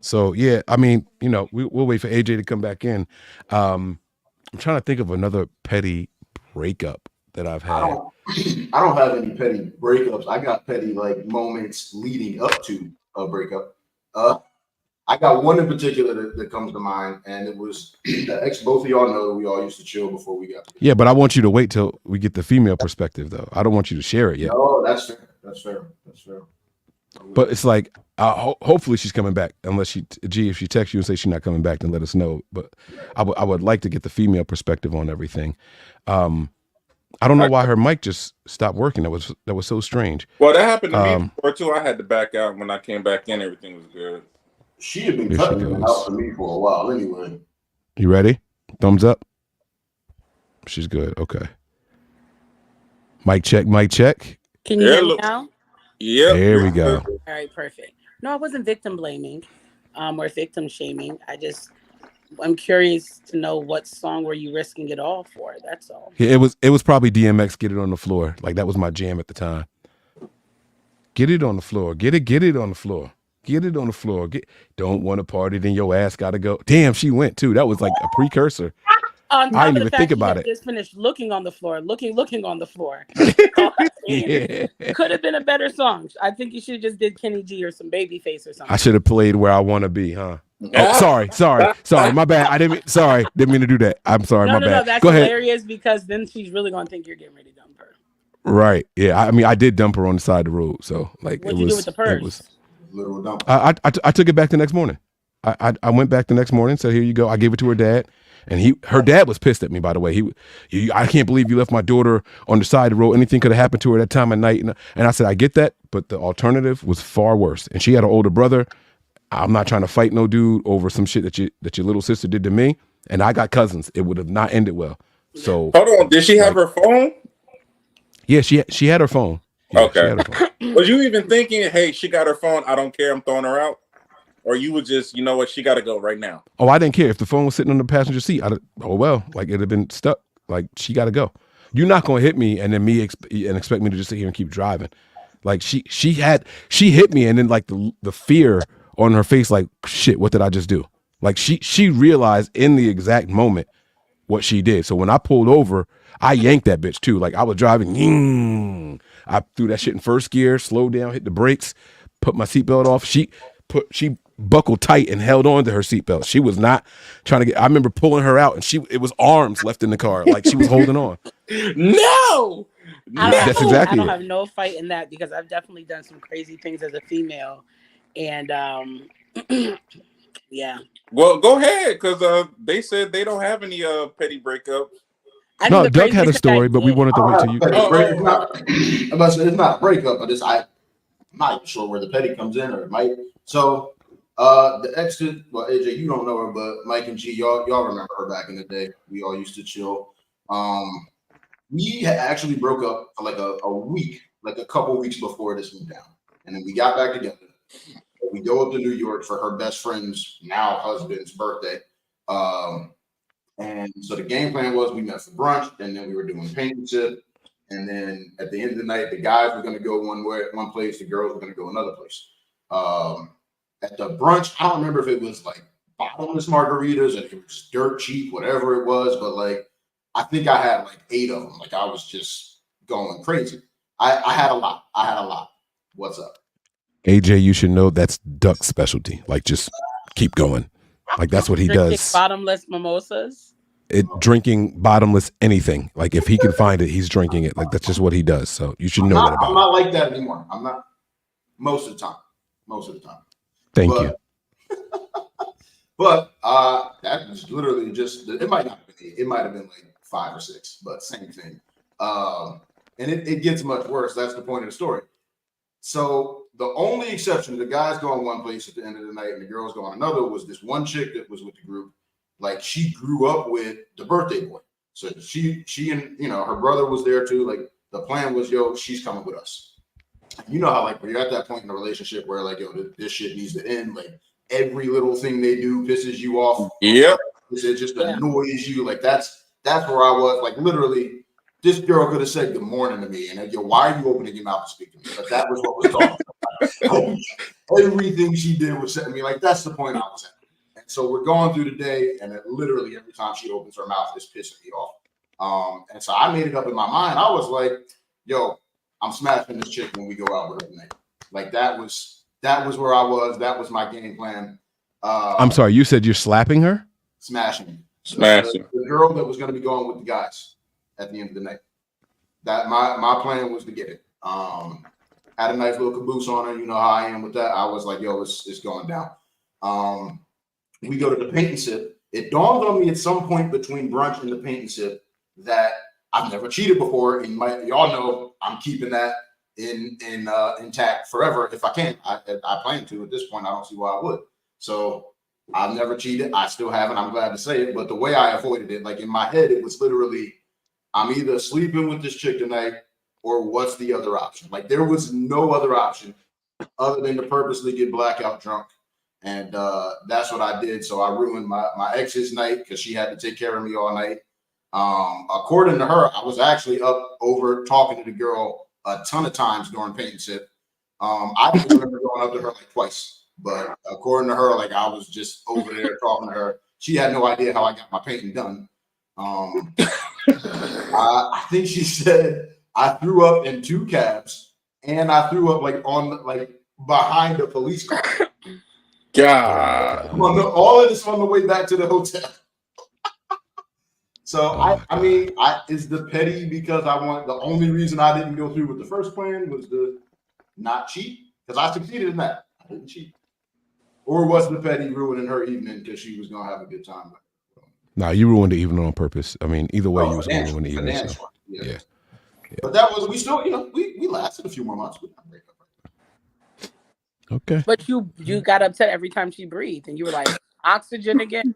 So yeah, I mean, we'll wait for AJ to come back in. I'm trying to think of another petty breakup that I've had. I don't have any petty breakups. I got petty moments leading up to a breakup. I got one in particular that comes to mind, and it was the ex. Both of y'all know that we all used to chill before we got together. Yeah, but I want you to wait till we get the female perspective, though. I don't want you to share it yet. No, that's fair. But it's like, hopefully she's coming back. Unless if she texts you and says she's not coming back, then let us know. But I would like to get the female perspective on everything. I don't know why her mic just stopped working. That was so strange. Well, that happened to me before too. I had to back out. When I came back in, everything was good. She had been cutting it out for me for a while anyway. You ready? Thumbs up. She's good. Okay. Mic check. Can you hear me now? Yeah. There we go. All right, perfect. No, I wasn't victim blaming or victim shaming. I'm curious to know what song were you risking it all for? That's all. Yeah, it was probably DMX Get It on the Floor. Like that was my jam at the time. Get it on the floor. Get it on the floor. Get it on the floor. Don't want to party, then your ass gotta go. Damn, she went too. That was like a precursor. On I top didn't of the even fact think he about had it. just finished looking on the floor, looking on the floor. Yeah. Could have been a better song. I think you should have just did Kenny G or some Babyface or I something. should have played Where I Want to Be, huh? Oh, sorry. My bad. Didn't mean to do that. I'm sorry. No, My no, no. bad. That's Go ahead. hilarious because then she's really gonna think you're getting ready to dump her. Right. Yeah. I mean, I did dump her on the side of the road. So like What'd you do with the purse? Little dump. I took it back the next morning. I went back the next morning, said, here you go. I gave it to her dad. And her dad was pissed at me, by the way. I can't believe you left my daughter on the side of the road. Anything could have happened to her that time of night. And I said, I get that, but the alternative was far worse. And she had an older brother. I'm not trying to fight no dude over some shit that your little sister did to me. And I got cousins. It would have not ended well. So hold on, did she have her phone? Yeah, she had her phone. Yeah, okay. She had her phone. Was you even thinking, hey, she got her phone, I don't care, I'm throwing her out? Or you would just, you know what, she got to go right now? Oh, I didn't care. If the phone was sitting on the passenger seat, like it'd have been stuck. Like, she got to go. You're not going to hit me and then expect me to just sit here and keep driving. Like, she hit me, and then like the fear on her face, like, shit, what did I just do? Like, she realized in the exact moment what she did. So when I pulled over, I yanked that bitch too. Like, I was driving, I threw that shit in first gear, slowed down, hit the brakes, put my seatbelt off. She buckled tight and held on to her seatbelt. She was not trying to get. I remember pulling her out, and it was arms left in the car, like she was holding on. No, that's exactly. I don't have no fight in that because I've definitely done some crazy things as a female, and yeah. Well, go ahead, because they said they don't have any petty breakups. No, Doug had a story, but we wanted to wait till you. It's not a breakup, but I'm not even sure where the petty comes in, or it might. So, the ex, well, AJ, you don't know her, but Mike and G, y'all remember her back in the day. We all used to chill. We had actually broke up for like a week, like a couple weeks before this went down, and then we got back together. We go up to New York for her best friend's now husband's birthday. And so the game plan was we met for brunch, and then we were doing paint and sip. And then at the end of the night, the guys were going to go one place, the girls were going to go another place. At the brunch, I don't remember if it was like bottomless margaritas and it was dirt cheap, whatever it was, but like I think I had like 8 of them. Like I was just going crazy. I had a lot. What's up? AJ, you should know that's Duck's specialty. Like, just keep going. Like, that's what he does. Bottomless mimosas. Drinking bottomless anything. Like, if he can find it, he's drinking it. Like, that's just what he does. So you should know that about him. I'm not like that anymore. I'm not most of the time. Thank you. But that was literally just. It might not have been 8. It might have been like 5 or 6, but same thing. And it gets much worse. That's the point of the story. So the only exception, the guys go on one place at the end of the night and the girls go on another, was this one chick that was with the group. Like, she grew up with the birthday boy. So she and, her brother was there too. Like, the plan was, she's coming with us. You know how, like, when you're at that point in a relationship where, like, this shit needs to end. Like, every little thing they do pisses you off. Yep. It just annoys you. Like, that's where I was. Like, literally, this girl could have said good morning to me, and why are you opening your mouth to speak to me? But that was what was going on. Everything she did was setting me like, that's the point I was at. And so we're going through the day, and literally every time she opens her mouth, it's pissing me off. And so I made it up in my mind. I was like, I'm smashing this chick when we go out with her tonight. Like, that was where I was. That was my game plan. I'm sorry, you said you're slapping her? Smashing. The girl that was going to be going with the guys at the end of the night. That my plan was to get it. Had a nice little caboose on her. You know how I am with that. I was like, it's going down. We go to the paint and sip. It dawned on me at some point between brunch and the paint and sip that I've never cheated before. And y'all know I'm keeping that intact forever if I can. I plan to. At this point, I don't see why I would. So I've never cheated. I still haven't. I'm glad to say it. But the way I avoided it, like in my head, it was literally, I'm either sleeping with this chick tonight or what's the other option? Like, there was no other option other than to purposely get blackout drunk. And that's what I did. So I ruined my ex's night because she had to take care of me all night. According to her, I was actually up over talking to the girl a ton of times during paint and sip. I don't remember going up to her like twice, but according to her, like, I was just over there talking to her. She had no idea how I got my painting done. I think she said I threw up in 2 cabs, and I threw up behind the police car. God. All of this on the way back to the hotel. So I mean, is the petty because the only reason I didn't go through with the first plan was to not cheat? Because I succeeded in that. I didn't cheat. Or was the petty ruining her evening because she was gonna have a good time? Nah, you ruined the evening on purpose. I mean, either way, you was gonna ruin the evening. So. Yeah. But that was, we still, we lasted a few more months. We didn't break up. Okay. But you got upset every time she breathed, and you were like, oxygen again.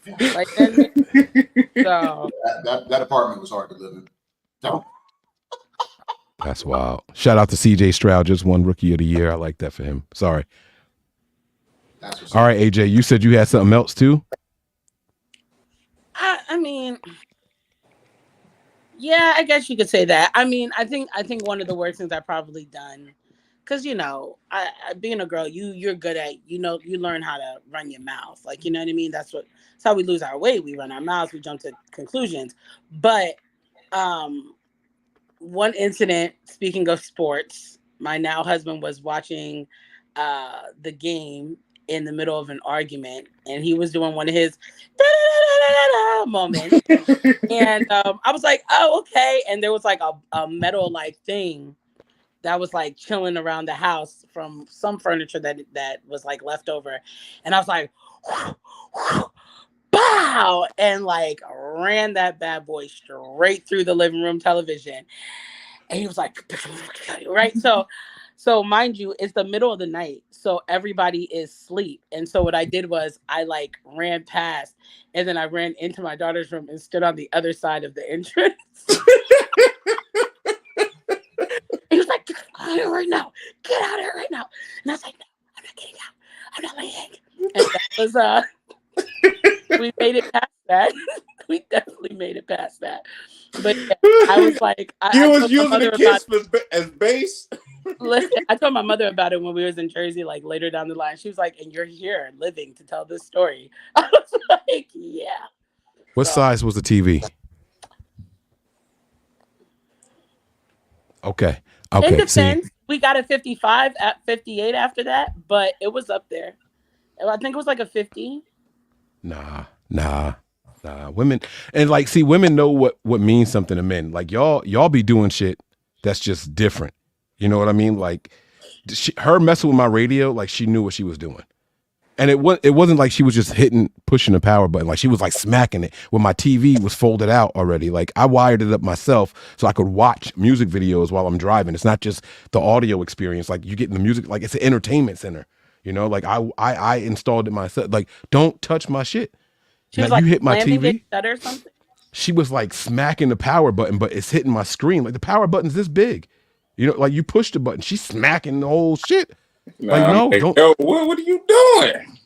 Like that. So that apartment was hard to live in. So. That's wild. Shout out to CJ Stroud, just won Rookie of the Year. I like that for him. Sorry. All right, AJ, you said you had something else too? I mean, yeah, I guess you could say that. I mean, I think one of the worst things I've probably done, because I being a girl, you're good at you learn how to run your mouth, like you know what I mean. That's how we lose our weight. We run our mouths. We jump to conclusions. But one incident. Speaking of sports, my now husband was watching the game in the middle of an argument, and he was doing one of his moments, and I was like, oh, okay. And there was like a metal like thing that was like chilling around the house from some furniture that was like left over, and I was like, bow, and like ran that bad boy straight through the living room television, and he was like, right, so mind you, it's the middle of the night, so everybody is asleep. And so what I did was I like ran past, and then I ran into my daughter's room and stood on the other side of the entrance. He was like, get out of here right now. Get out of here right now. And I was like, no, I'm not getting out. I'm not leaving. And that was, we made it past that. We definitely made it past that. But yeah, I was like, you was using the kids as base. Listen, I told my mother about it when we was in Jersey, like later down the line. She was like, and you're here living to tell this story. I was like, yeah. What size was the TV? Okay. In defense, we got a 55 at 58 after that, but it was up there. I think it was like a 50. Nah. Women, and like, see, women know what means something to men. Like y'all be doing shit that's just different. You know what I mean? Like her messing with my radio, like she knew what she was doing. And it wasn't like she was just pushing the power button. Like she was like smacking it when my TV was folded out already. Like I wired it up myself so I could watch music videos while I'm driving. It's not just the audio experience. Like you get in the music, like it's an entertainment center. You know, like I installed it myself. Like, don't touch my shit. She was now, like, you hit my TV. Or something? She was like smacking the power button, but it's hitting my screen. Like the power button's this big. You know, like you push the button. She's smacking the whole shit. Like, no, don't. Yo, what are you doing?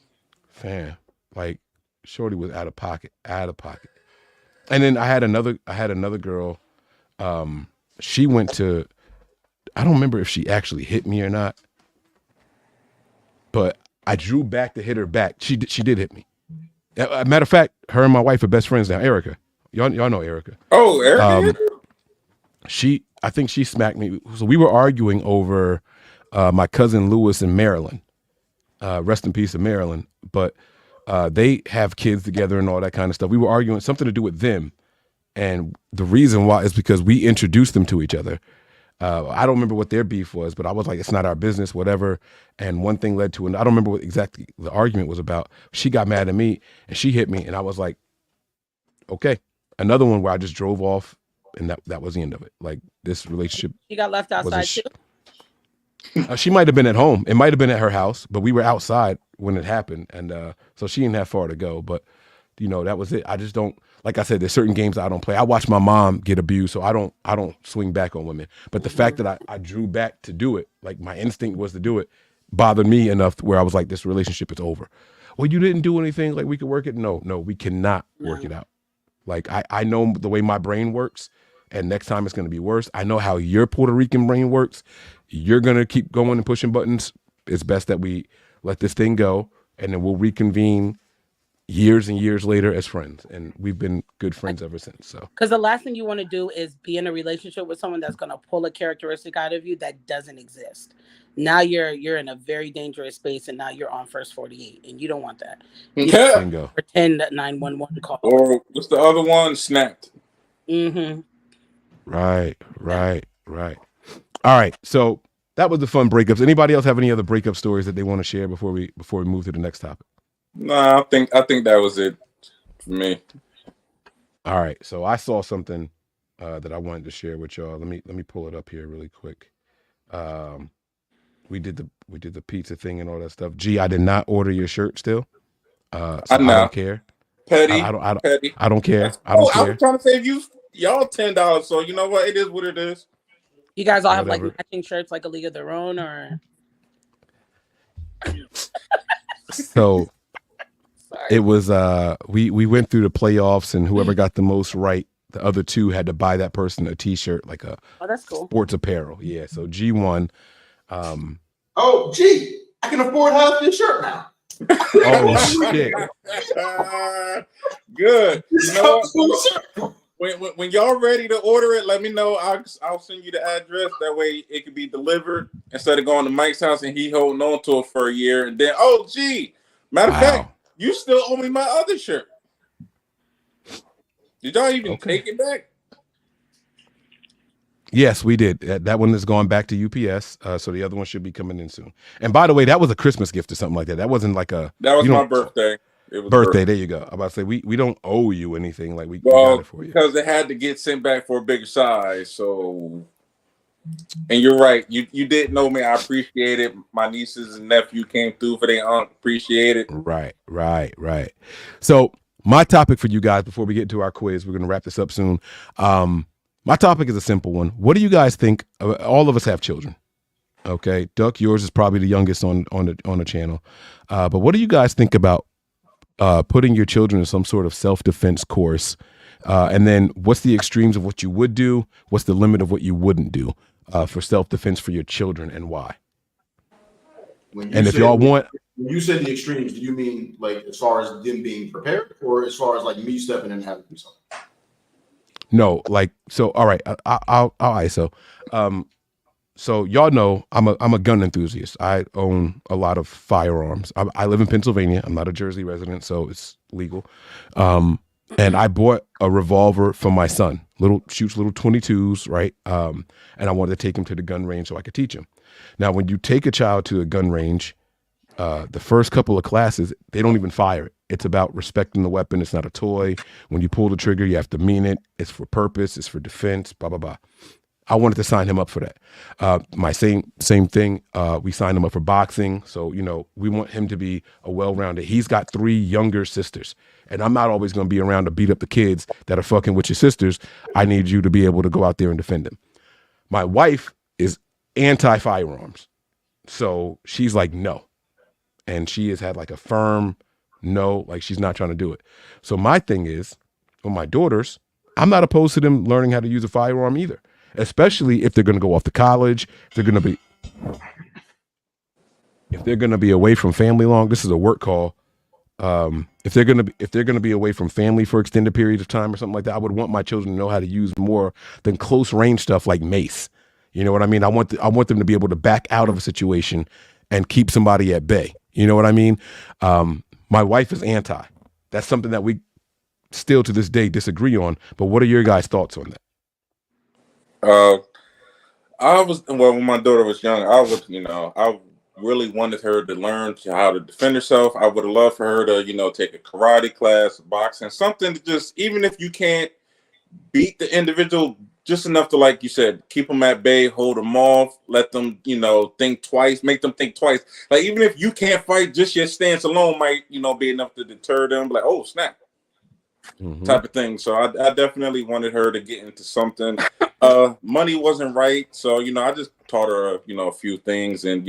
Fam, like, shorty was out of pocket. And then I had another girl. She went to, I don't remember if she actually hit me or not, but I drew back to hit her back. She did hit me. Matter of fact, her and my wife are best friends now. Erica, y'all know Erica. Oh, Erica. I think she smacked me. So we were arguing over my cousin Lewis in Maryland. Rest in peace in Maryland. But they have kids together and all that kind of stuff. We were arguing something to do with them. And the reason why is because we introduced them to each other. I don't remember what their beef was, but I was like, it's not our business, whatever. And one thing led to another. I don't remember what exactly the argument was about. She got mad at me and she hit me. And I was like, okay. Another one where I just drove off and that was the end of it. Like this relationship. You got left outside too? She might have been at home. It might have been at her house, but we were outside when it happened. And so she didn't have far to go. But, you know, that was it. I just don't. Like I said, there's certain games I don't play. I watch my mom get abused, so I don't swing back on women. But the fact that I drew back to do it, like my instinct was to do it, bothered me enough to where I was like, this relationship is over. Well, you didn't do anything, like we could work it. No, we cannot work it out. Like I know the way my brain works, and next time it's going to be worse. I know how your Puerto Rican brain works. You're going to keep going and pushing buttons. It's best that we let this thing go, and then we'll reconvene years and years later as friends, and we've been good friends ever since. So, because the last thing you want to do is be in a relationship with someone that's going to pull a characteristic out of you that doesn't exist. Now you're in a very dangerous space, and now you're on first 48, and you don't want that. You don't bingo. pretend that 911 call. Or what's the other one? Snapped. Mm-hmm. Right. All right. So that was the fun breakups. Anybody else have any other breakup stories that they want to share before we move to the next topic? Nah, I think that was it for me. All right. So I saw something that I wanted to share with y'all. Let me pull it up here really quick. We did the pizza thing and all that stuff. Gee, I did not order your shirt still. So I don't care. Petty. Petty. I don't care. I was trying to save y'all $10, so you know what? It is what it is. You guys all have like matching shirts, like a league of their own, or so. It was we went through the playoffs, and whoever got the most right, the other two had to buy that person a T-shirt, like a that's cool. Sports apparel. Yeah, so G won. Oh, gee, I can afford half this shirt now. Oh shit! Good. You know what? When y'all ready to order it, let me know. I'll send you the address. That way it can be delivered instead of going to Mike's house and he holding on to it for a year, and then matter of fact. You still owe me my other shirt. Did y'all even take it back? Yes, we did. That one is going back to UPS. So the other one should be coming in soon. And by the way, that was a Christmas gift or something like that. That wasn't like a. That was my birthday. It was birthday. There you go. I'm about to say we don't owe you anything. Like we got it for you because it had to get sent back for a bigger size. So. And you're right. You didn't know me. I appreciate it. My nieces and nephew came through for their aunt. Appreciate it. Right. So my topic for you guys before we get into our quiz, we're going to wrap this up soon. My topic is a simple one. What do you guys think? All of us have children. Okay, Duck, yours is probably the youngest on the channel. But what do you guys think about putting your children in some sort of self-defense course? And then what's the extremes of what you would do? What's the limit of what you wouldn't do for self-defense for your children, and why? When you say the extremes, do you mean like as far as them being prepared, or as far as like me stepping in and having to do something? No, like, so, all right, I'll ISO. So y'all know I'm a gun enthusiast. I own a lot of firearms. I live in Pennsylvania. I'm not a Jersey resident, so it's legal. And I bought a revolver for my son. Shoots little 22s, right? And I wanted to take him to the gun range so I could teach him. Now, when you take a child to a gun range, the first couple of classes, they don't even fire it. It's about respecting the weapon. It's not a toy. When you pull the trigger, you have to mean it. It's for purpose. It's for defense, blah, blah, blah. I wanted to sign him up for that. My same thing. We signed him up for boxing. So, we want him to be a well-rounded. He's got 3 younger sisters, and I'm not always going to be around to beat up the kids that are fucking with your sisters. I need you to be able to go out there and defend them. My wife is anti-firearms. So she's like, no. And she has had like a firm no, like she's not trying to do it. So my thing is, with my daughters, I'm not opposed to them learning how to use a firearm either. Especially if they're going to go off to college, if they're going to be away from family long. This is a work call. If they're going to be away from family for extended periods of time or something like that, I would want my children to know how to use more than close range stuff like mace. You know what I mean? I want them to be able to back out of a situation and keep somebody at bay. You know what I mean? My wife is anti. That's something that we still to this day disagree on. But what are your guys' thoughts on that? When my daughter was young, I really wanted her to learn how to defend herself. I would have loved for her to, take a karate class, boxing, something to just, even if you can't beat the individual, just enough to, like you said, keep them at bay, hold them off, let them, think twice, make them think twice. Like, even if you can't fight, just your stance alone might, be enough to deter them. Like, oh, snap. Mm-hmm. Type of thing. So I definitely wanted her to get into something. Money wasn't right, so I just taught her a few things, and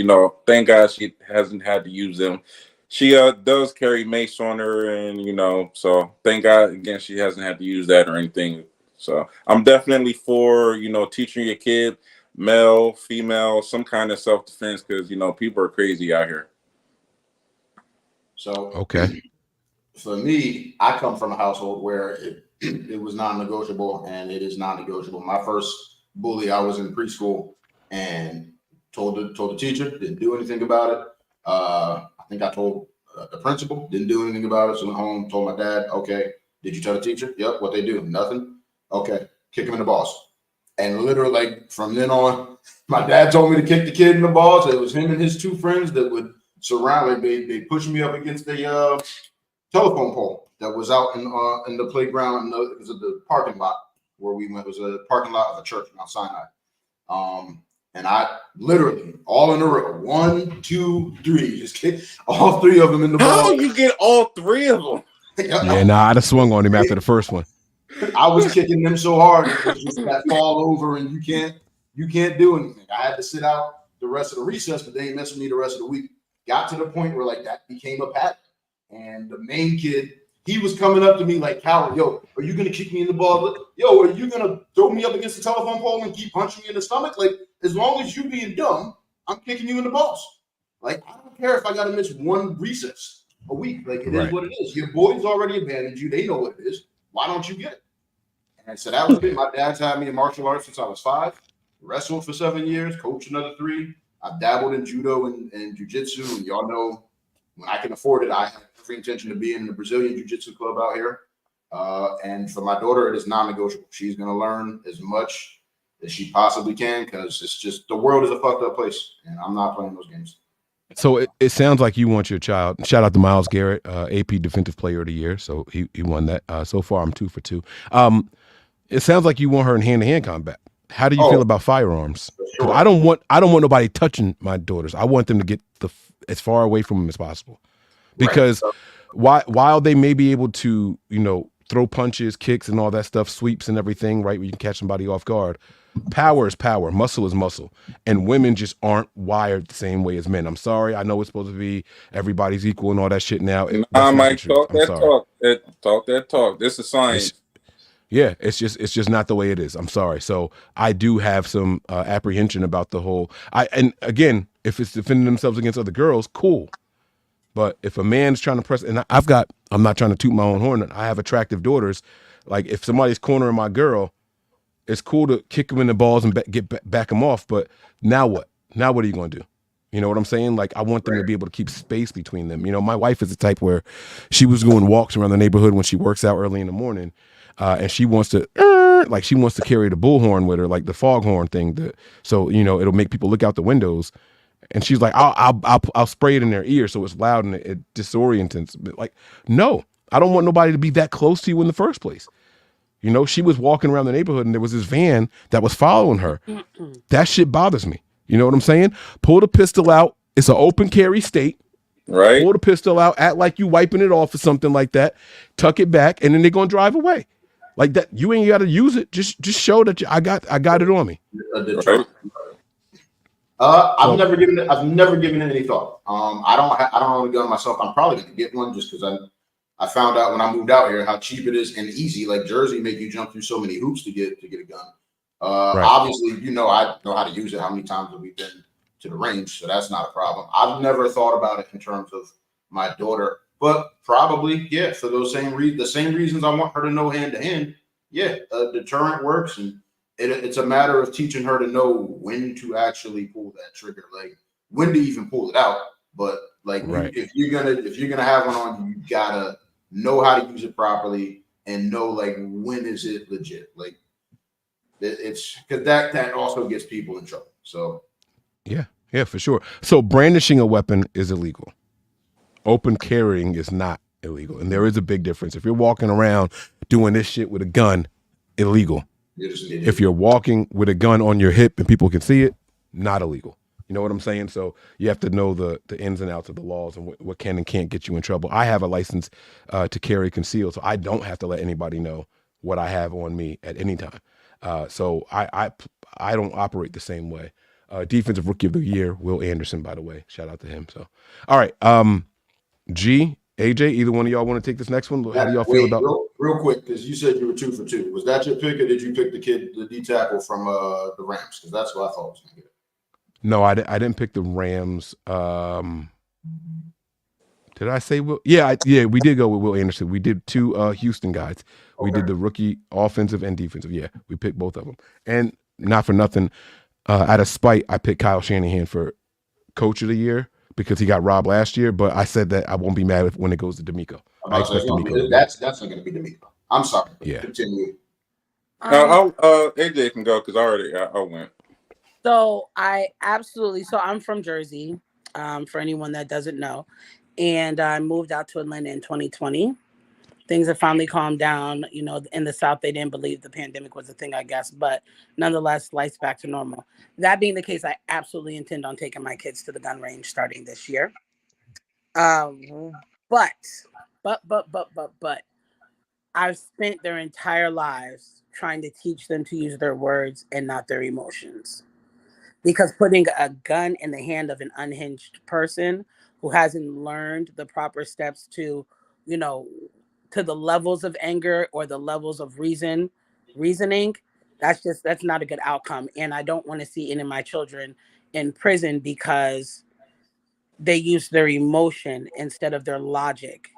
thank God she hasn't had to use them. She does carry mace on her, and so thank God again she hasn't had to use that or anything. So I'm definitely for teaching your kid, male, female, some kind of self-defense, because people are crazy out here. So okay. for me, I come from a household where it was non-negotiable, and it is non-negotiable. My first bully, I was in preschool and told the teacher, didn't do anything about it. I think I told the principal, didn't do anything about it. So went home, told my dad, okay, did you tell the teacher? Yep. What they do? Nothing. Okay, kick him in the balls. And literally, like from then on, my dad told me to kick the kid in the balls. It was him and his two friends that would surround. Like they pushed me up against the telephone pole that was out in the playground. It was at the parking lot where we went. It was a parking lot of a church in Mount Sinai. And I literally all in a row, 1, 2, 3, just kick all three of them in the ball. How you get all three of them? Yeah, nah, I'd have swung on him after the first one. I was kicking them so hard it was just that fall over, and you can't do anything. I had to sit out the rest of the recess, but they ain't mess with me the rest of the week. Got to the point where like that became a pattern. And the main kid, he was coming up to me like, Howard, yo, are you gonna kick me in the ball? Yo, are you gonna throw me up against the telephone pole and keep punching me in the stomach? Like, as long as you being dumb, I'm kicking you in the balls. Like, I don't care if I gotta miss one recess a week. Like, it is what it is. Your boys already abandoned you. They know what it is. Why don't you get it? And so that was it. My dad's had me in martial arts since I was 5. Wrestled for 7 years, coached another 3. I've dabbled in judo and jiu-jitsu, and y'all know when I can afford it, I have every intention of being in the Brazilian jiu-jitsu club out here. And for my daughter, it is non-negotiable. She's going to learn as much as she possibly can because it's just the world is a fucked up place, and I'm not playing those games. So it sounds like you want your child. Shout out to Myles Garrett, AP Defensive Player of the Year. So he won that. So far, I'm 2 for 2. It sounds like you want her in hand-to-hand combat. How do you feel about firearms? Sure. I don't want nobody touching my daughters. I want them to get as far away from them as possible, because while they may be able to, throw punches, kicks, and all that stuff, sweeps and everything, right, where you can catch somebody off guard. Power is power. Muscle is muscle. And women just aren't wired the same way as men. I'm sorry. I know it's supposed to be everybody's equal and all that shit now. I might talk that talk. Talk that talk. This is science. It's just not the way it is. I'm sorry. So I do have some apprehension about the whole. And again, if it's defending themselves against other girls, cool. But if a man's trying to press, and I'm not trying to toot my own horn. I have attractive daughters. Like if somebody's cornering my girl, it's cool to kick them in the balls and back them off. But now what? Now what are you going to do? You know what I'm saying? Like I want them to be able to keep space between them. My wife is the type where she was doing walks around the neighborhood when she works out early in the morning. And she wants to carry the bullhorn with her, like the foghorn thing. So it'll make people look out the windows. And she's like, I'll spray it in their ear so it's loud and it disorients. But like, no, I don't want nobody to be that close to you in the first place. She was walking around the neighborhood and there was this van that was following her. That shit bothers me. You know what I'm saying? Pull the pistol out. It's an open carry state. Right. Pull the pistol out. Act like you wiping it off or something like that. Tuck it back, and then they're gonna drive away. Like that, you ain't got to use it. Just show that I got it on me. Right. I've never given it any thought. I don't own a gun myself. I'm probably gonna get one just because I found out when I moved out here how cheap it is and easy. Like Jersey, make you jump through so many hoops to get a gun. Obviously, I know how to use it. How many times have we been to the range? So that's not a problem. I've never thought about it in terms of my daughter. But probably, yeah, for those the same reasons I want her to know hand to hand. Yeah, a deterrent works, and it's a matter of teaching her to know when to actually pull that trigger, like when to even pull it out. But like, if you're gonna have one on, you gotta know how to use it properly and know like when is it legit. Like it's because that also gets people in trouble. So yeah, for sure. So brandishing a weapon is illegal. Open carrying is not illegal. And there is a big difference. If you're walking around doing this shit with a gun, illegal. If you're walking with a gun on your hip and people can see it, not illegal. You know what I'm saying? So you have to know the ins and outs of the laws and what can and can't get you in trouble. I have a license to carry concealed, so I don't have to let anybody know what I have on me at any time. So I don't operate the same way. Defensive Rookie of the Year, Will Anderson, by the way. Shout out to him. So, all right. G, AJ, either one of y'all want to take this next one? How do y'all feel about real quick, because you said you were 2 for 2. Was that your pick, or did you pick the D tackle from the Rams? Because that's what I thought was going to get. No, I didn't pick the Rams. Damn, Did I say Will? Yeah, yeah, we did go with Will Anderson. We did 2 Houston guys. We did Okay. the rookie offensive and defensive. Yeah, we picked both of them. And not for nothing, out of spite, I picked Kyle Shanahan for coach of the year because he got robbed last year. But I said that I won't be mad when it goes to D'Amico. I expect D'Amico to win. That's not going to be D'Amico. I'm sorry. Yeah. Continue. AJ can go because I went. So I'm from Jersey, for anyone that doesn't know. And I moved out to Atlanta in 2020. Things have finally calmed down. You know, in the South, they didn't believe the pandemic was a thing, I guess. But nonetheless, life's back to normal. That being the case, I absolutely intend on taking my kids to the gun range starting this year. But I've spent their entire lives trying to teach them to use their words and not their emotions. Because putting a gun in the hand of an unhinged person who hasn't learned the proper steps to, you know, to the levels of anger or the levels of reasoning, that's not a good outcome. And I don't want to see any of my children in prison because they use their emotion instead of their logic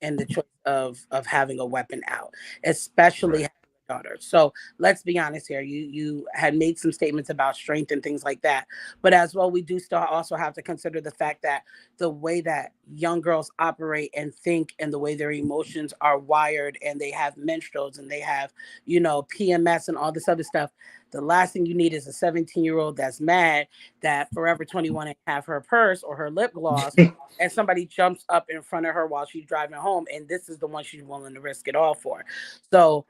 and the choice of having a weapon out, especially having a daughter. So let's be honest here. You had made some statements about strength and things like that, but as well, we do still also have to consider the fact that the way that young girls operate and think and the way their emotions are wired, and they have menstruals and they have, you know, PMS and all this other stuff. The last thing you need is a 17-year-old that's mad that Forever 21 and have her purse or her lip gloss and somebody jumps up in front of her while she's driving home, and this is the one she's willing to risk it all for. So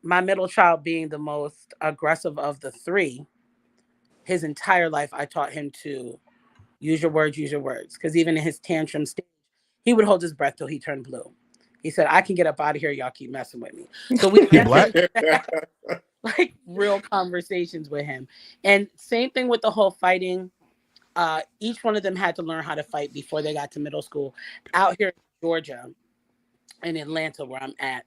my middle child, being the most aggressive of the 3, his entire life I taught him to use your words, because even in his tantrum stage, he would hold his breath till he turned blue. He said, I can get up out of here, y'all keep messing with me. So we like real conversations with him. And same thing with the whole fighting. Each one of them had to learn how to fight before they got to middle school. Out here in Georgia, in Atlanta, where I'm at,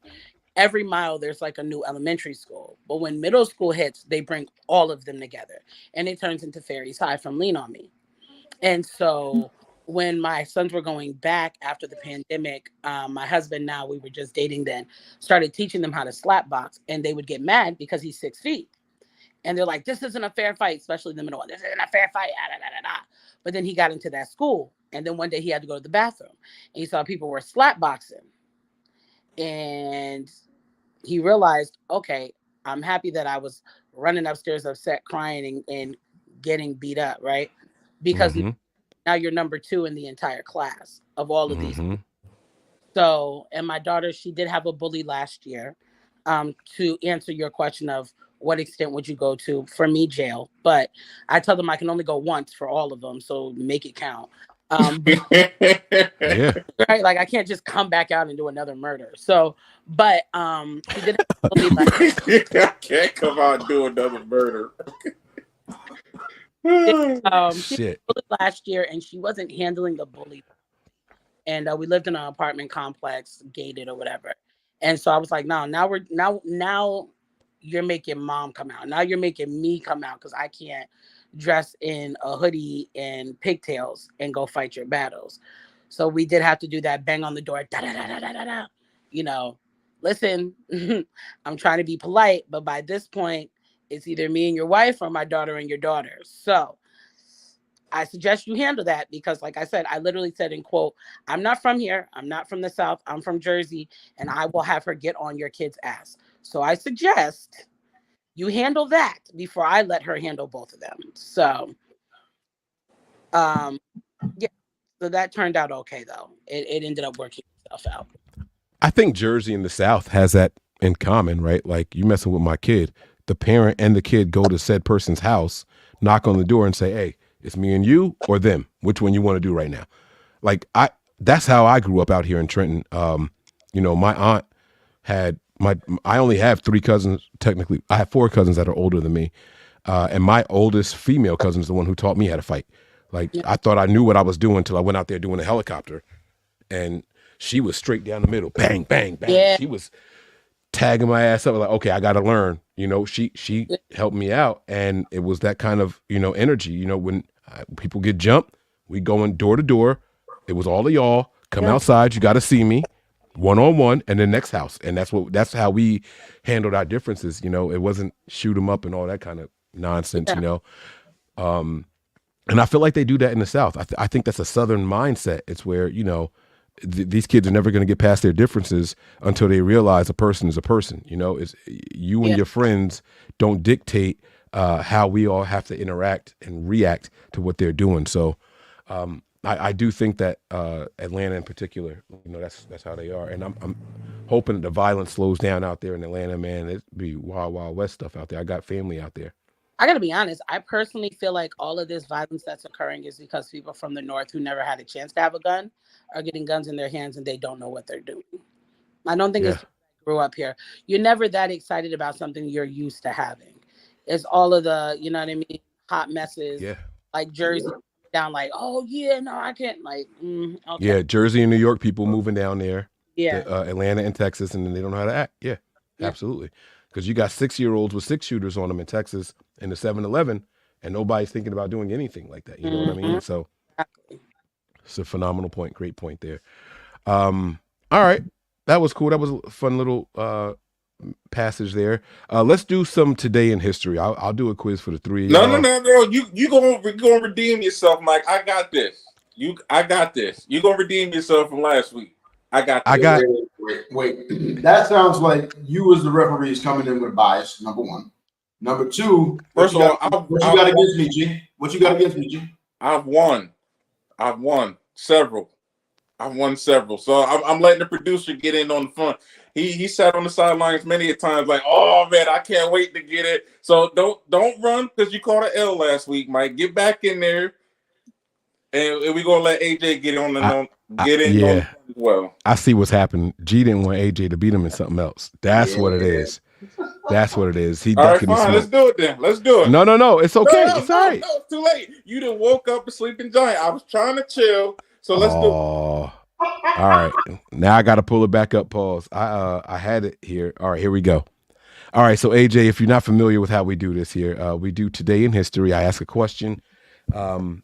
every mile there's like a new elementary school. But when middle school hits, they bring all of them together, and it turns into Fairies High from Lean On Me. And so when my sons were going back after the pandemic, my husband, now we were just dating then, started teaching them how to slap box, and they would get mad because he's 6 feet. And they're like, this isn't a fair fight, especially in the middle. This isn't a fair fight. But then he got into that school. And then one day he had to go to the bathroom. And he saw people were slap boxing. And he realized, okay, I'm happy that I was running upstairs upset, crying and getting beat up, right? Because now you're number 2 in the entire class of all of these. So, and my daughter, she did have a bully last year. To answer your question of what extent would you go to, for me, jail. But I tell them I can only go once for all of them, so make it count. Yeah. Right, like I can't just come back out and do another murder. So, but she did have a bully last year. I can't come out and do another murder. She bullied last year, and she wasn't handling the bully. And we lived in an apartment complex, gated or whatever. And so I was like, no, now you're making mom come out. Now you're making me come out because I can't dress in a hoodie and pigtails and go fight your battles. So we did have to do that bang on the door, da da da da da da. You know, listen, I'm trying to be polite, but by this point, it's either me and your wife or my daughter and your daughter. So I suggest you handle that because, like I said, I literally said in quote, I'm not from here. I'm not from the South. I'm from Jersey, and I will have her get on your kid's ass. So I suggest you handle that before I let her handle both of them. So, yeah. So that turned out okay, though. It ended up working itself out. I think Jersey and the South has that in common, right? Like you messing with my kid, the parent and the kid go to said person's house, knock on the door and say, hey, it's me and you or them. Which one you want to do right now? Like that's how I grew up out here in Trenton. You know, my aunt had I only have 3 cousins. Technically, I have 4 cousins that are older than me. And my oldest female cousin is the one who taught me how to fight. Like I thought I knew what I was doing until I went out there doing a helicopter, and she was straight down the middle, bang, bang, bang. Yeah. She was tagging my ass up like, okay, I got to learn. You know, she helped me out, and it was that kind of, you know, energy. You know, when people get jumped, we going door to door, It was all of y'all come outside. You got to see me, 1-on-1, and then next house. And that's how we handled our differences. You know, it wasn't shoot 'em up and all that kind of nonsense. You know, and I feel like they do that in the South. I think that's a Southern mindset. It's where, you know, these kids are never going to get past their differences until they realize a person is a person. You know, it's you and your friends don't dictate how we all have to interact and react to what they're doing. So I do think that Atlanta in particular, you know, that's how they are. And I'm hoping that the violence slows down out there in Atlanta, man. It'd be wild, wild west stuff out there. I got family out there. I got to be honest. I personally feel like all of this violence that's occurring is because people from the North who never had a chance to have a gun are getting guns in their hands and they don't know what they're doing. I don't think it's grew up here. You're never that excited about something you're used to having. It's all of the, you know what I mean, hot messes. Yeah. Like Jersey down like, oh, yeah, no, I can't. Like, okay. Yeah, Jersey and New York people moving down there. Yeah. To, Atlanta and Texas, and then they don't know how to act. Yeah. Absolutely. Because you got 6-year-olds with 6 shooters on them in Texas in the 7-Eleven, and nobody's thinking about doing anything like that. You know what I mean? So it's a phenomenal point. Great point there. All right. That was cool. That was a fun little passage there. Let's do some today in history. I'll do a quiz for the three of y'all. No. You gonna redeem yourself, Mike. I got this. I got this. You gonna redeem yourself from last week. I got this. Wait. That sounds like you as the referee is coming in with bias, number one. Number two, first of all, what you got against me, G? What you got against me, G? I've won several. So I'm letting the producer get in on the fun. He sat on the sidelines many a times like, oh man, I can't wait to get it. So don't run because you caught an L last week, Mike. Get back in there, and we're gonna let AJ get on as well. I see what's happening. G didn't want AJ to beat him in something else. That's what it is. That's what it is. He all right, fine. Let's do it then. Let's do it. No. It's okay. It's all right. No, it's too late. You done woke up a sleeping giant. I was trying to chill. So let's do it. All right. Now I got to pull it back up. Pause. I had it here. All right, here we go. All right. So AJ, if you're not familiar with how we do this here, we do Today in History. I ask a question.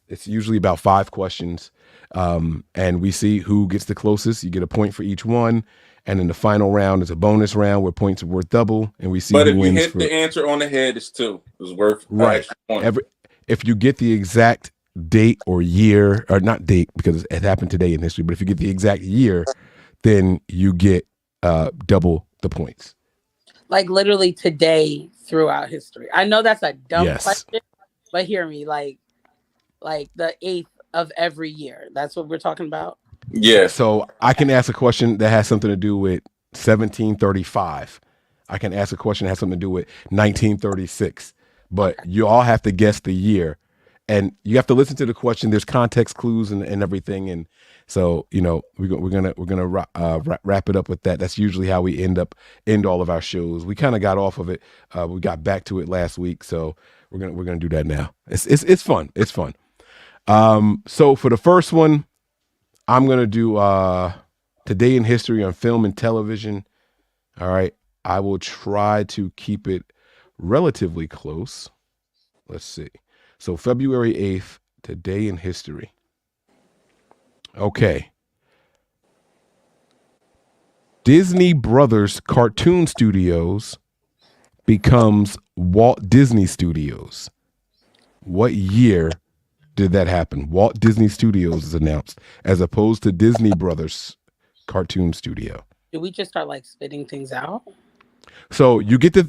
It's usually about 5 questions. And we see who gets the closest. You get a point for each one. And then the final round is a bonus round where points are worth double. And we see but who if you wins hit the answer on the head, it's 2. It's worth right. Point. If you get the exact date or year, or not date because it happened today in history, but if you get the exact year, then you get double the points. Like literally today throughout history. I know that's a dumb question, but hear me, like the 8th of every year. That's what we're talking about. Yeah. So I can ask a question that has something to do with 1735. I can ask a question that has something to do with 1936. But you all have to guess the year. And you have to listen to the question. There's context clues and everything. And so, you know, we're gonna wrap it up with that. That's usually how we end all of our shows. We kind of got off of it. We got back to it last week. So we're gonna do that now. It's fun. It's fun. So for the first one, I'm going to do Today in History on film and television. All right. I will try to keep it relatively close. Let's see. So February 8th, Today in History. Okay. Disney Brothers Cartoon Studios becomes Walt Disney Studios. What year did that happen? Walt Disney Studios is announced as opposed to Disney Brothers Cartoon Studio. Did we just start like spitting things out? So you get to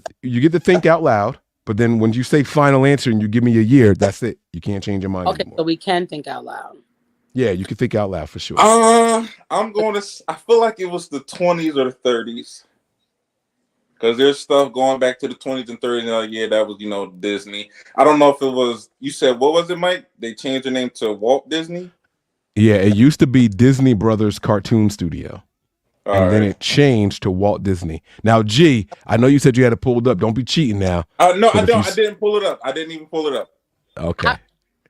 think out loud, but then when you say final answer and you give me a year, that's it. You can't change your mind anymore. So we can think out loud. Yeah, you can think out loud for sure. I feel like it was the 20s or the 30s. Because there's stuff going back to the 20s and 30s. Yeah, that was, Disney. I don't know if it was, you said, what was it, Mike? They changed the name to Walt Disney? Yeah, it used to be Disney Brothers Cartoon Studio. Then it changed to Walt Disney. Now, G, I know you said you had it pulled up. Don't be cheating now. No, I don't. I didn't pull it up. I didn't even pull it up. Okay.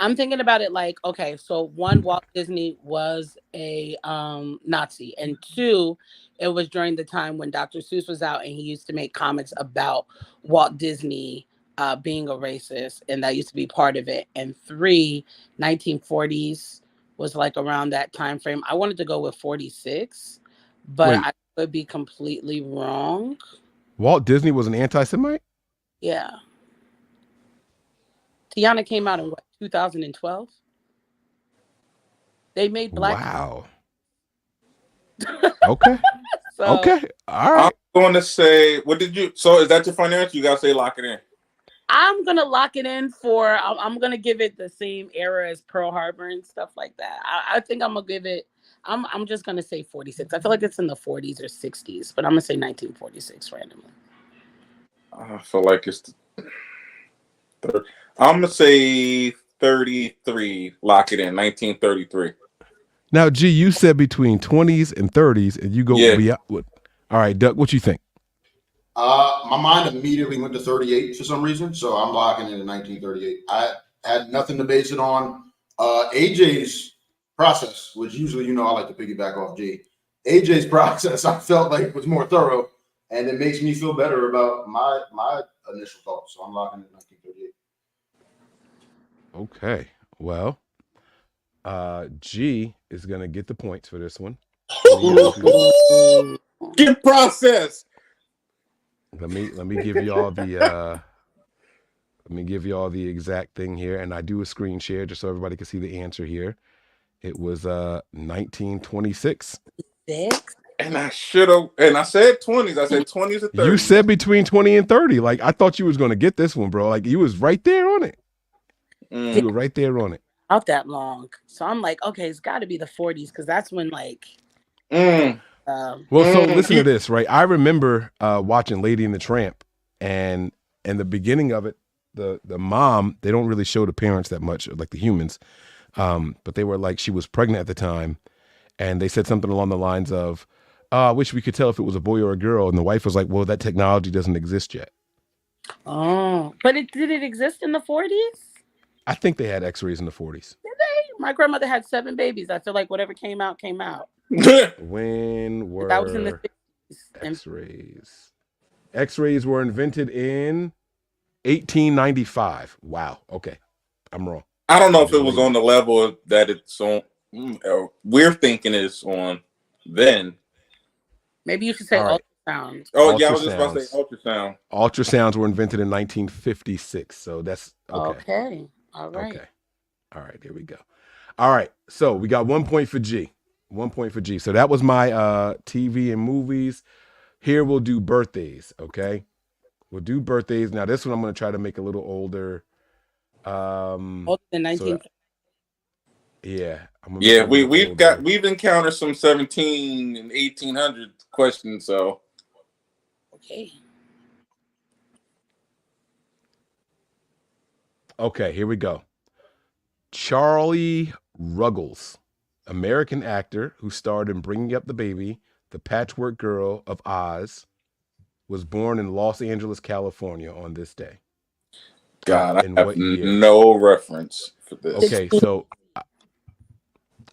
I'm thinking about it like, okay, so 1, Walt Disney was a Nazi, and 2, it was during the time when Dr. Seuss was out and he used to make comments about Walt Disney being a racist, and that used to be part of it. And 3, 1940s was like around that time frame. I wanted to go with 46, but Wait, I could be completely wrong. Walt Disney was an anti-Semite? Yeah. Tiana came out in what, 2012? They made black. Wow. Okay. So Okay. All I'm right. going to say, what did you? So is that your final answer? You gotta say lock it in. I'm gonna lock it in for. I'm gonna give it the same era as Pearl Harbor and stuff like that. I think I'm gonna give it. I'm just gonna say 46. I feel like it's in the 40s or 60s, but I'm gonna say 1946 randomly. I feel like it's. I'm gonna say 33. Lock it in. 1933. Now, G, you said between 20s and 30s, and you go beyond. All right, Duck, what you think? My mind immediately went to 38 for some reason, so I'm locking in at 1938. I had nothing to base it on. AJ's process, which usually, I like to piggyback off G. AJ's process, I felt like was more thorough, and it makes me feel better about my initial thoughts. So I'm locking in 1938. Okay. Well, G is gonna get the points for this one. Get processed. Let me give you all the exact thing here, and I do a screen share just so everybody can see the answer here. It was 1926. And I should have, and I said 20s. I said 20s or 30s. You said between 20 and 30. Like, I thought you was gonna get this one, bro. Like, you was right there on it. You were right there on it. Not that long. So I'm like, okay, it's got to be the 40s because that's when like. So listen to this, right? I remember watching Lady and the Tramp, and the beginning of it, the mom, they don't really show the parents that much, like the humans, but they were like, she was pregnant at the time, and they said something along the lines of, I wish we could tell if it was a boy or a girl, and the wife was like, well, that technology doesn't exist yet. Oh, but did it exist in the 40s? I think they had x-rays in the 40s. Did they? My grandmother had 7 babies. I feel like whatever came out, came out. When were that was in the 60s. X-rays? X-rays were invented in 1895. Wow. Okay. I'm wrong. I don't know if it was on the level that it's on. We're thinking it's on then. Maybe you should say ultrasound. Oh, yeah, I was just about to say ultrasound. Ultrasounds were invented in 1956. So that's okay. Okay. All right. Okay. All right. Here we go. All right. So we got 1 point for G. 1 point for G. So that was my TV and movies. Here we'll do birthdays. Okay. We'll do birthdays. Now this one I'm going to try to make a little older. Older than 19. Yeah. We've encountered some 17 and 1800 questions. So. Okay. Okay. Here we go. Charlie Ruggles, American actor who starred in Bringing Up the Baby, The Patchwork Girl of Oz, was born in Los Angeles, California on this day. God, I have no reference for this. Okay, so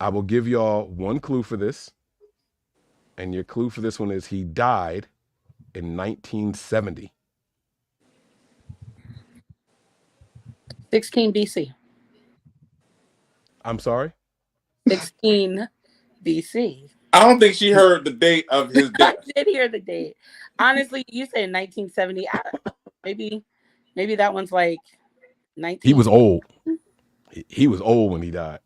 I will give y'all one clue for this. And your clue for this one is he died in 1970. 16 BC. I'm sorry? 16 BC. I don't think she heard the date of his death. I did hear the date. Honestly, you said 1970. Maybe that one's like 19. He was old. He was old when he died.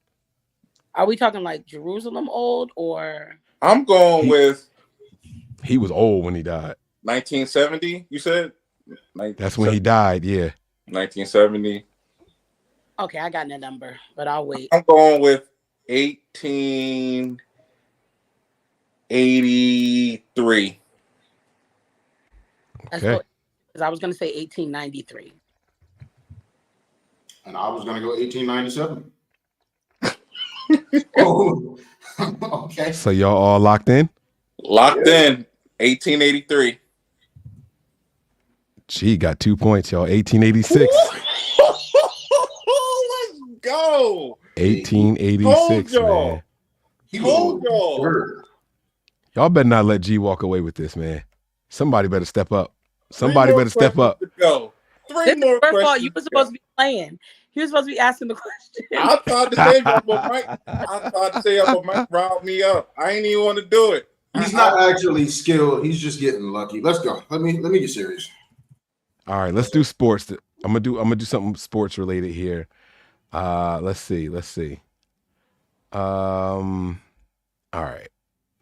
Are we talking like Jerusalem old or? I'm going with. He was old when he died. 1970, you said? That's when he died, yeah. 1970. Okay, I got that number, but I'll wait. I'm going with 1883. Okay. Because I was going to say 1893. And I was going to go 1897. Oh, okay. So y'all all locked in? Locked in. 1883. Gee, got 2 points, y'all. 1886. Let's go. 1886, man. Y'all better not let G walk away with this, man. Somebody better step up. Somebody better step up. Go. 3 more questions. You were supposed to be playing. He was supposed to be asking the question. I thought to say up on Mike. I thought to say up on Mike riled me up. I ain't even want to do it. He's not actually skilled. He's just getting lucky. Let's go. Let me get serious. All right, let's do sports. I'm gonna do something sports related here. Let's see. All right.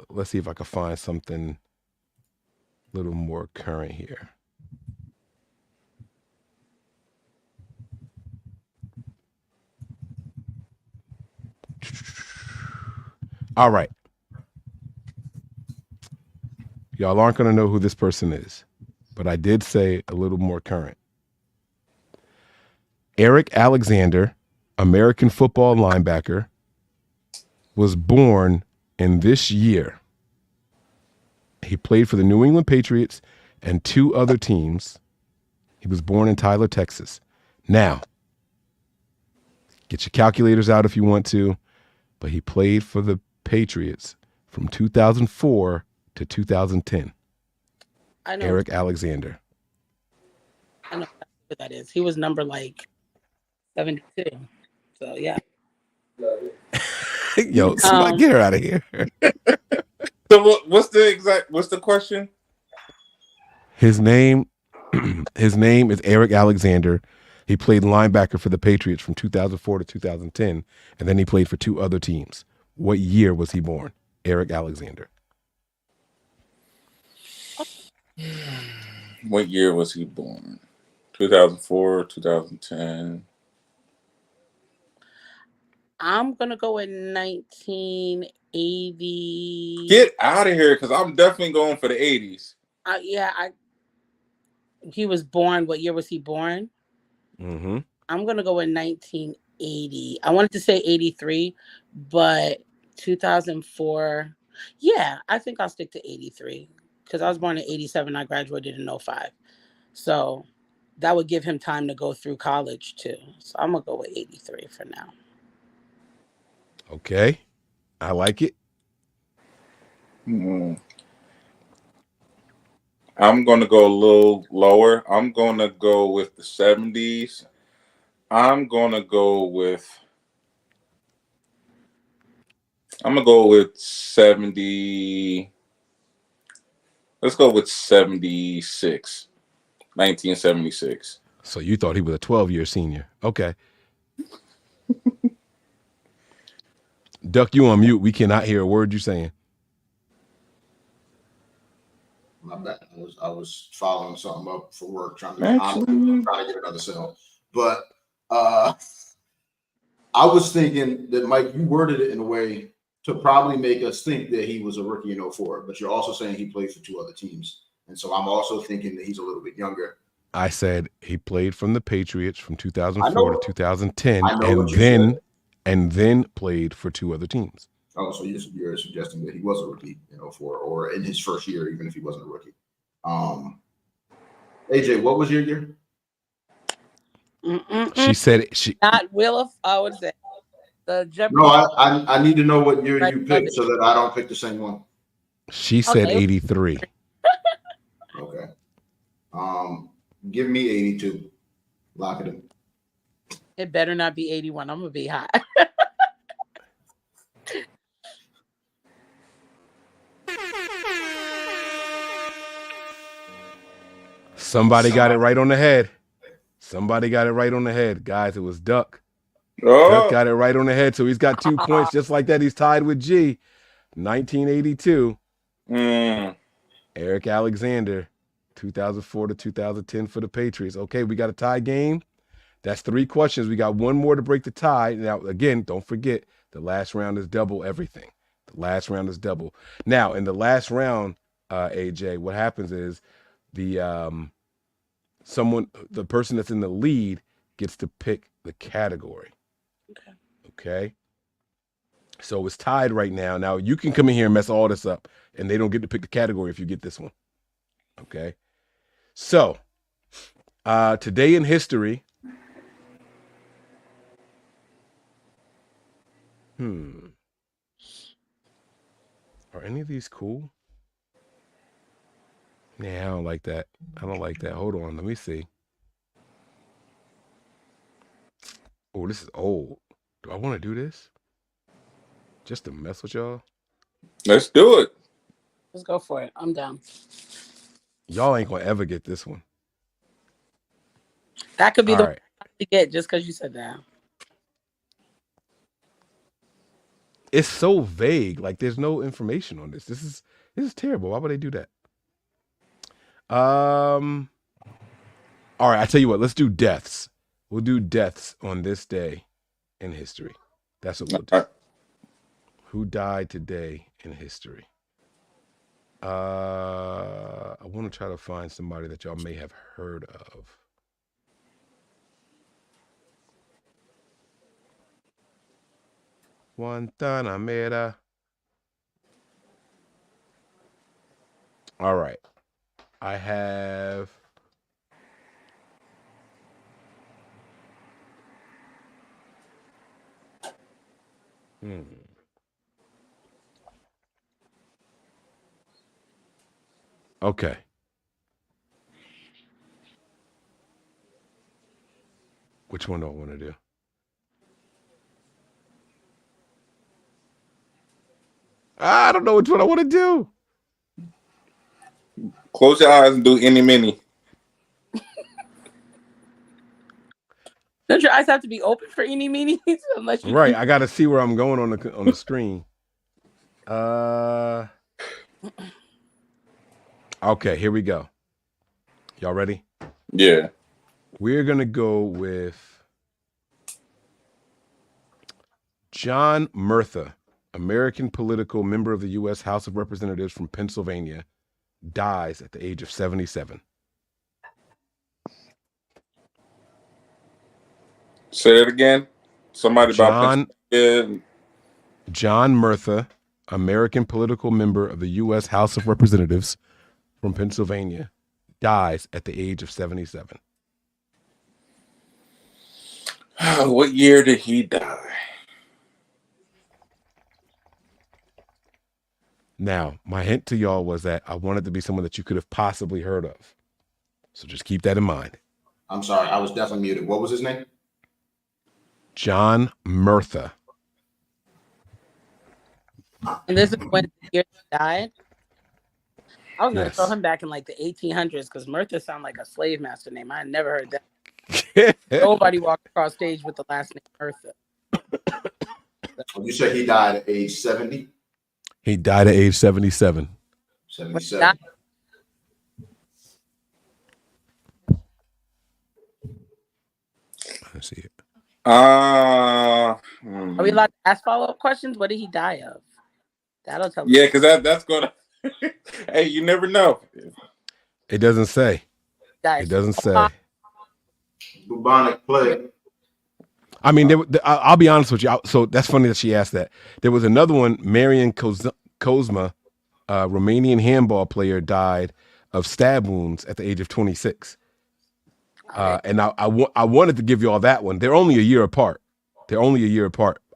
Let's see if I can find something a little more current here. All right. Y'all aren't going to know who this person is, but I did say a little more current. Eric Alexander, American football linebacker, was born in this year. He played for the New England Patriots and 2 other teams. He was born in Tyler, Texas. Now, get your calculators out if you want to, but he played for the Patriots from 2004 to 2010. I know. Eric Alexander. I know what that is. He was number 72. So yeah. Yo, somebody get her out of here. So what's the question? His name is Eric Alexander. He played linebacker for the Patriots from 2004 to 2010, and then he played for 2 other teams. What year was he born? Eric Alexander. What year was he born? 2004, 2010. I'm gonna go with 1980. Get out of here, because I'm definitely going for the 80s. He was born. What year was he born? Mm-hmm. I'm gonna go with 1980. I wanted to say 83, but 2004. Yeah, I think I'll stick to 83 because I was born in 87. I graduated in 05. So that would give him time to go through college too. So I'm gonna go with 83 for now. Okay, I like it. I'm going to go a little lower. I'm going to go with the 70s. I'm going to go with 70. Let's go with 76. 1976. So you thought he was a 12-year senior. Okay. Duck, you on mute. We cannot hear a word you're saying. My bad. I was following something up for work, trying to get another cell. But I was thinking that, Mike, you worded it in a way to probably make us think that he was a rookie in 04, but you're also saying he played for 2 other teams. And so I'm also thinking that he's a little bit younger. I said he played from the Patriots from 2004 to 2010, and then played for 2 other teams. Oh, so you're suggesting that he was a rookie in 04 or in his first year, even if he wasn't a rookie. AJ, what was your year? She said she not I would say the Jeopardy. No, I need to know what year you picked so that I don't pick the same one. She said 83. Okay. Give me 82. Lock it in. It better not be 81. I'm gonna be hot. Somebody got it right on the head. Guys, it was Duck. Oh. Duck got it right on the head, so he's got 2 points. Just like that, he's tied with G. 1982. Eric Alexander, 2004 to 2010 for the Patriots. Okay, we got a tie game. That's 3 questions. We got 1 more to break the tie. Now, again, don't forget, the last round is double everything. Now, in the last round, AJ, what happens is the person that's in the lead gets to pick the category. Okay. So it's tied right now. Now you can come in here and mess all this up, and they don't get to pick the category if you get this one. Okay. So today in history. Are any of these cool? Yeah, I don't like that. Hold on, let me see. Oh, this is old. Do I want to do this? Just to mess with y'all? Let's do it. Let's go for it. I'm down. Y'all ain't gonna ever get this one. That could be All the right. one to get just because you said that. It's so vague. Like there's no information on this. This is terrible. Why would they do that? All right, I tell you what, let's do deaths. We'll do deaths on this day in history. That's what we'll do. Right. Who died today in history? I want to try to find somebody that y'all may have heard of. Guantanamera. All right. I have Okay. Which one do I want to do? I don't know which one I want to do. Close your eyes and do any mini. Don't your eyes have to be open for any meetings? Unless you Right, I got to see where I'm going on the screen. Okay, here we go. Y'all ready? Yeah. We're going to go with John Murtha, American political member of the U.S. House of Representatives from Pennsylvania, dies at the age of 77. Say it again. Somebody John about John Murtha, American political member of the U.S. House of Representatives from Pennsylvania, dies at the age of 77. What year did he die? Now, my hint to y'all was that I wanted to be someone that you could have possibly heard of. So just keep that in mind. I'm sorry, I was definitely muted. What was his name? John Murtha. And this is when the year he died. I was going to Yes. throw him back in like the 1800s because Murtha sounded like a slave master name. I had never heard that. Nobody walked across stage with the last name Murtha. You said he died at age 70? He died at age 77. 77. Let's see it. Are we allowed to ask follow-up questions? What did he die of? That'll tell us. Yeah, because that's gonna. Hey, you never know. It doesn't say. Guys, It doesn't say. Bubonic plague. I mean, I'll be honest with you. So that's funny that she asked that. There was another one, Marian Kozma, Romanian handball player, died of stab wounds at the age of 26. And I wanted to give you all that one. They're only a year apart. I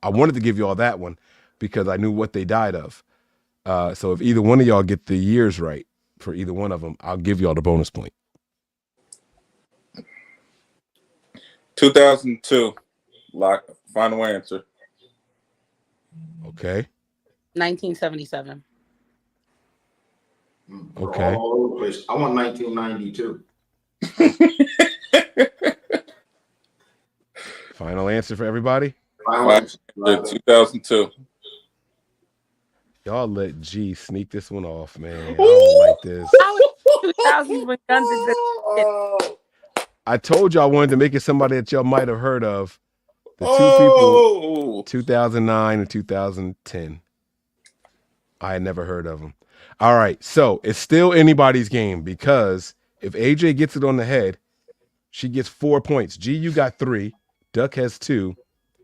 wanted to give you all that one because I knew what they died of. So if either one of y'all get the years right for either one of them, I'll give y'all the bonus point. 2002. Final answer. Okay. 1977. Okay. All over the place. I want 1992. Final answer for everybody? Final answer. 2002. Y'all let G sneak this one off, man. I don't like this. How is 2000s when guns existed? I told you I wanted to make it somebody that y'all might have heard of. The two people, 2009 and 2010. I had never heard of them. All right, so it's still anybody's game because if AJ gets it on the head, she gets 4 points. G, you got 3. Duck has 2.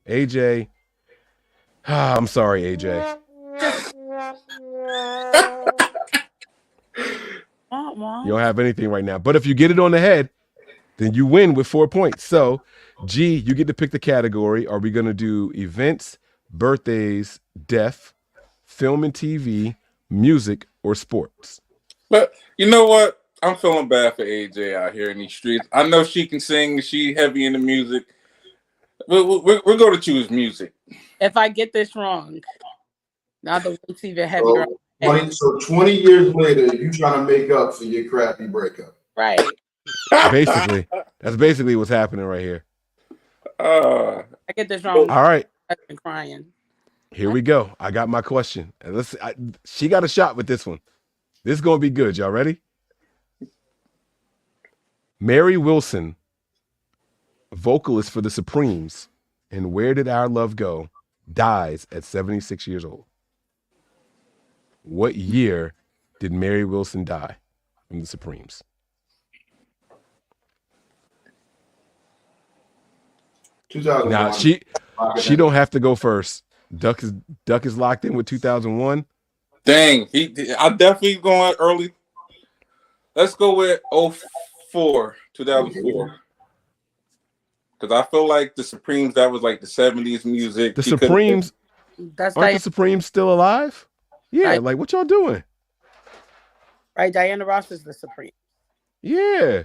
AJ, I'm sorry, AJ. You don't have anything right now. But if you get it on the head, then you win with 4 points. So, G, you get to pick the category. Are we going to do events, birthdays, death, film and TV, music, or sports? But you know what? I'm feeling bad for AJ out here in these streets. I know she can sing. She heavy into music. We're going to choose music. If I get this wrong, now the weight's even heavier. So 20 years later, you trying to make up for your crappy breakup. Right. Basically, that's basically what's happening right here. I get this wrong. All right. I've been crying. Here we go. I got my question. And she got a shot with this one. This is going to be good. Y'all ready? Mary Wilson, vocalist for the Supremes, and Where Did Our Love Go, dies at 76 years old. What year did Mary Wilson die from the Supremes? Now she don't have to go first. Duck is locked in with 2001. Dang, I'm definitely going early. Let's go with 2004. Because I feel like the Supremes, that was like the 70s music. The Supremes, aren't the Supremes still alive? Yeah, like what y'all doing? Right, Diana Ross is the Supreme. Yeah.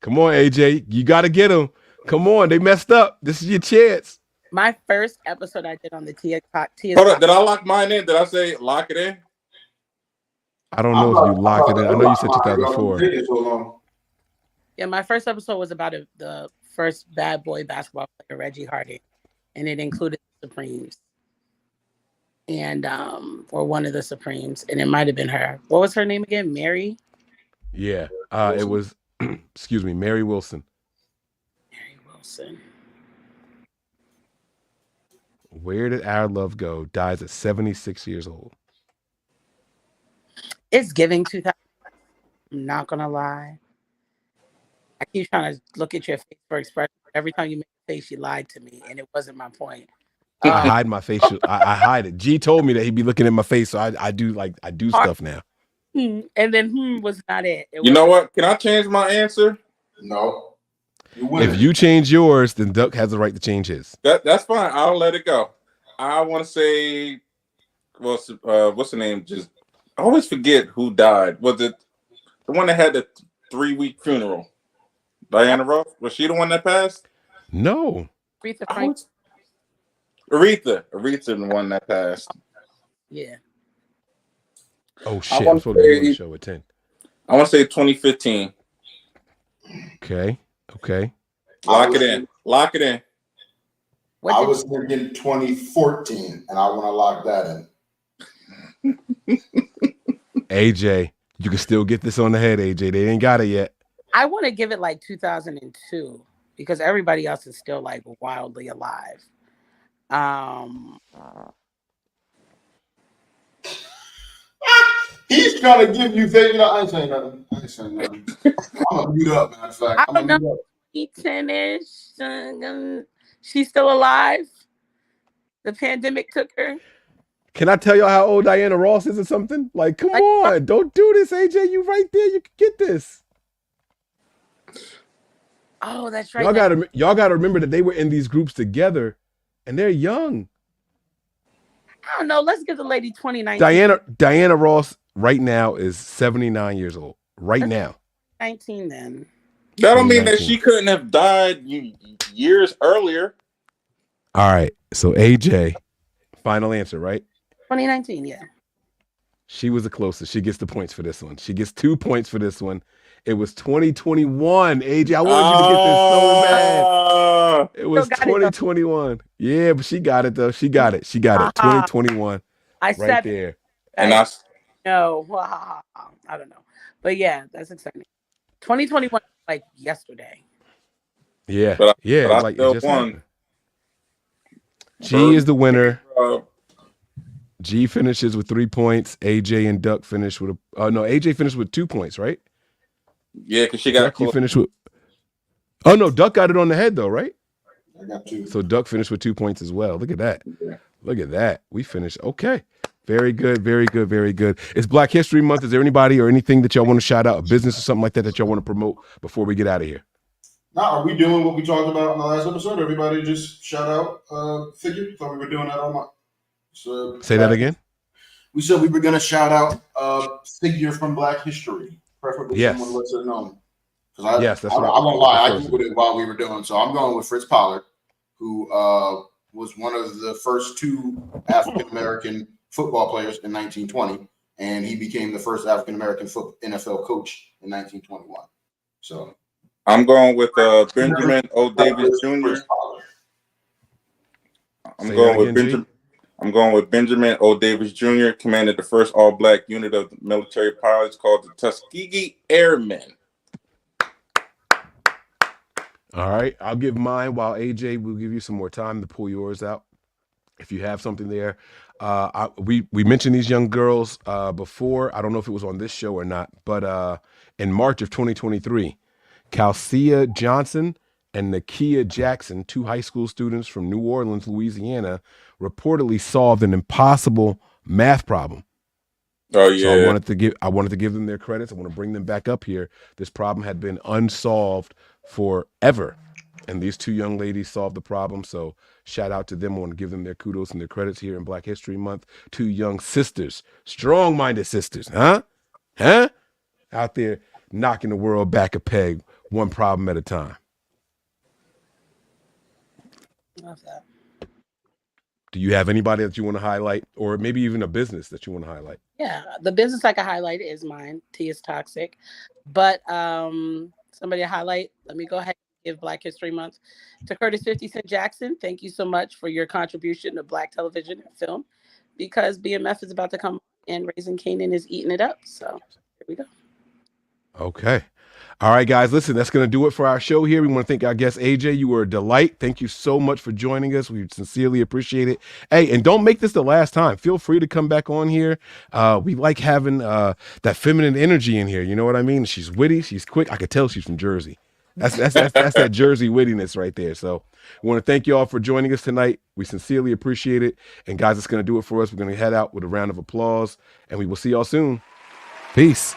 Come on, AJ. You got to get them. Come on, they messed up. This is your chance. My first episode I did on the Tia. Hold up, did I lock mine in? Did I say lock it in? I don't know if you locked it in. I know you said 2004. Yeah, my first episode was about the first bad boy basketball player, Reggie Harding, and it included the Supremes, and or one of the Supremes, and it might have been her. What was her name again? Mary? Yeah, it was. Excuse me, Mary Wilson. Mary Wilson. Where Did Our Love Go? Dies at 76 years old. It's giving 2000. I'm not gonna lie. I keep trying to look at your face for expression. Every time you make a face, you lied to me, and it wasn't my point. I hide my face. I hide it. G told me that he'd be looking at my face, so I do stuff now. And then was not it. You know what? Can I change my answer? No. If you change yours, then Duck has the right to change his. That's fine. I'll let it go. I want to say, what's the name? I always forget who died. Was it the one that had the 3-week funeral? Diana Ross? Was she the one that passed? No. Aretha the one that passed. Yeah. Oh shit! I'm supposed to be on the show at 10. I want to say 2015. Okay. Lock it in. I was thinking 2014, and I want to lock that in. AJ, you can still get this on the head, AJ. They ain't got it yet. I want to give it like 2002 because everybody else is still like wildly alive. He's trying to give you things. I ain't saying nothing. I'm gonna mute up, matter of fact. I don't know. 10-ish. She's still alive. The pandemic took her. Can I tell y'all how old Diana Ross is or something? Like, come on, don't do this, AJ. You right there. You can get this. Oh, that's right. Y'all gotta remember that they were in these groups together, and they're young. I don't know. Let's give the lady 2019. Diana Ross right now is 79 years old. Right now. 19 then. That don't mean that she couldn't have died years earlier. All right. So AJ, final answer, right? 2019, yeah. She was the closest. She gets the points for this one. She gets 2 points for this one. It was 2021. AJ, I wanted you to get this so bad. It was 2021. Yeah, but she got it though. She got it. 2021. I said right there. And no, I don't know. But yeah, that's exciting. 2021 like yesterday. Yeah. But like it just won. G is the winner. G finishes with 3 points. AJ and Duck finish with AJ finished with 2 points, right? Yeah, because she got Duck, you finished with. Oh no, Duck got it on the head though, right? I got 2. So Duck finished with 2 points as well. Look at that. Look at that. We finished. Okay. Very good. Very good. Very good. It's Black History Month. Is there anybody or anything that y'all want to shout out, a business or something like that y'all want to promote before we get out of here? Now, are we doing what we talked about in the last episode? Everybody just shout out figure. Thought we were doing that all month. So say that again. We said we were going to shout out figure from Black History, preferably someone lesser known. Yes, that's right. I won't lie. I googled it while we were doing, so I'm going with Fritz Pollard, who was one of the first 2 African-American football players in 1920, and he became the first African-American NFL coach in 1921. So I'm going with Benjamin O. Davis Jr. I'm going with Benjamin O. Davis Jr. Commanded the first all-black unit of the military pilots called the Tuskegee Airmen. All right, I'll give mine while AJ will give you some more time to pull yours out if you have something there. We mentioned these young girls before. I don't know if it was on this show or not, but in March of 2023, Calcia Johnson and Nakia Jackson, 2 high school students from New Orleans, Louisiana, reportedly solved an impossible math problem. Oh yeah. So I wanted to give them their credits. I want to bring them back up here. This problem had been unsolved forever, and these 2 young ladies solved the problem. So shout out to them. I want to give them their kudos and their credits here in Black History Month. 2 young sisters, strong-minded sisters, huh? Out there knocking the world back a peg, one problem at a time. Love that. Do you have anybody that you want to highlight, or maybe even a business that you want to highlight? Yeah, the business I can highlight is mine. Tea is toxic, but somebody to highlight. Let me go ahead and give Black History Month to Curtis 50 Cent Jackson. Thank you so much for your contribution to Black television and film, because BMF is about to come and Raising Kanan is eating it up. So here we go. Okay. All right, guys, listen, that's going to do it for our show here. We want to thank our guest, AJ. You were a delight. Thank you so much for joining us. We sincerely appreciate it. Hey, and don't make this the last time. Feel free to come back on here. We like having that feminine energy in here. You know what I mean? She's witty. She's quick. I could tell she's from Jersey. That's that Jersey wittiness right there. So we want to thank you all for joining us tonight. We sincerely appreciate it. And guys, it's going to do it for us. We're going to head out with a round of applause, and we will see y'all soon. Peace.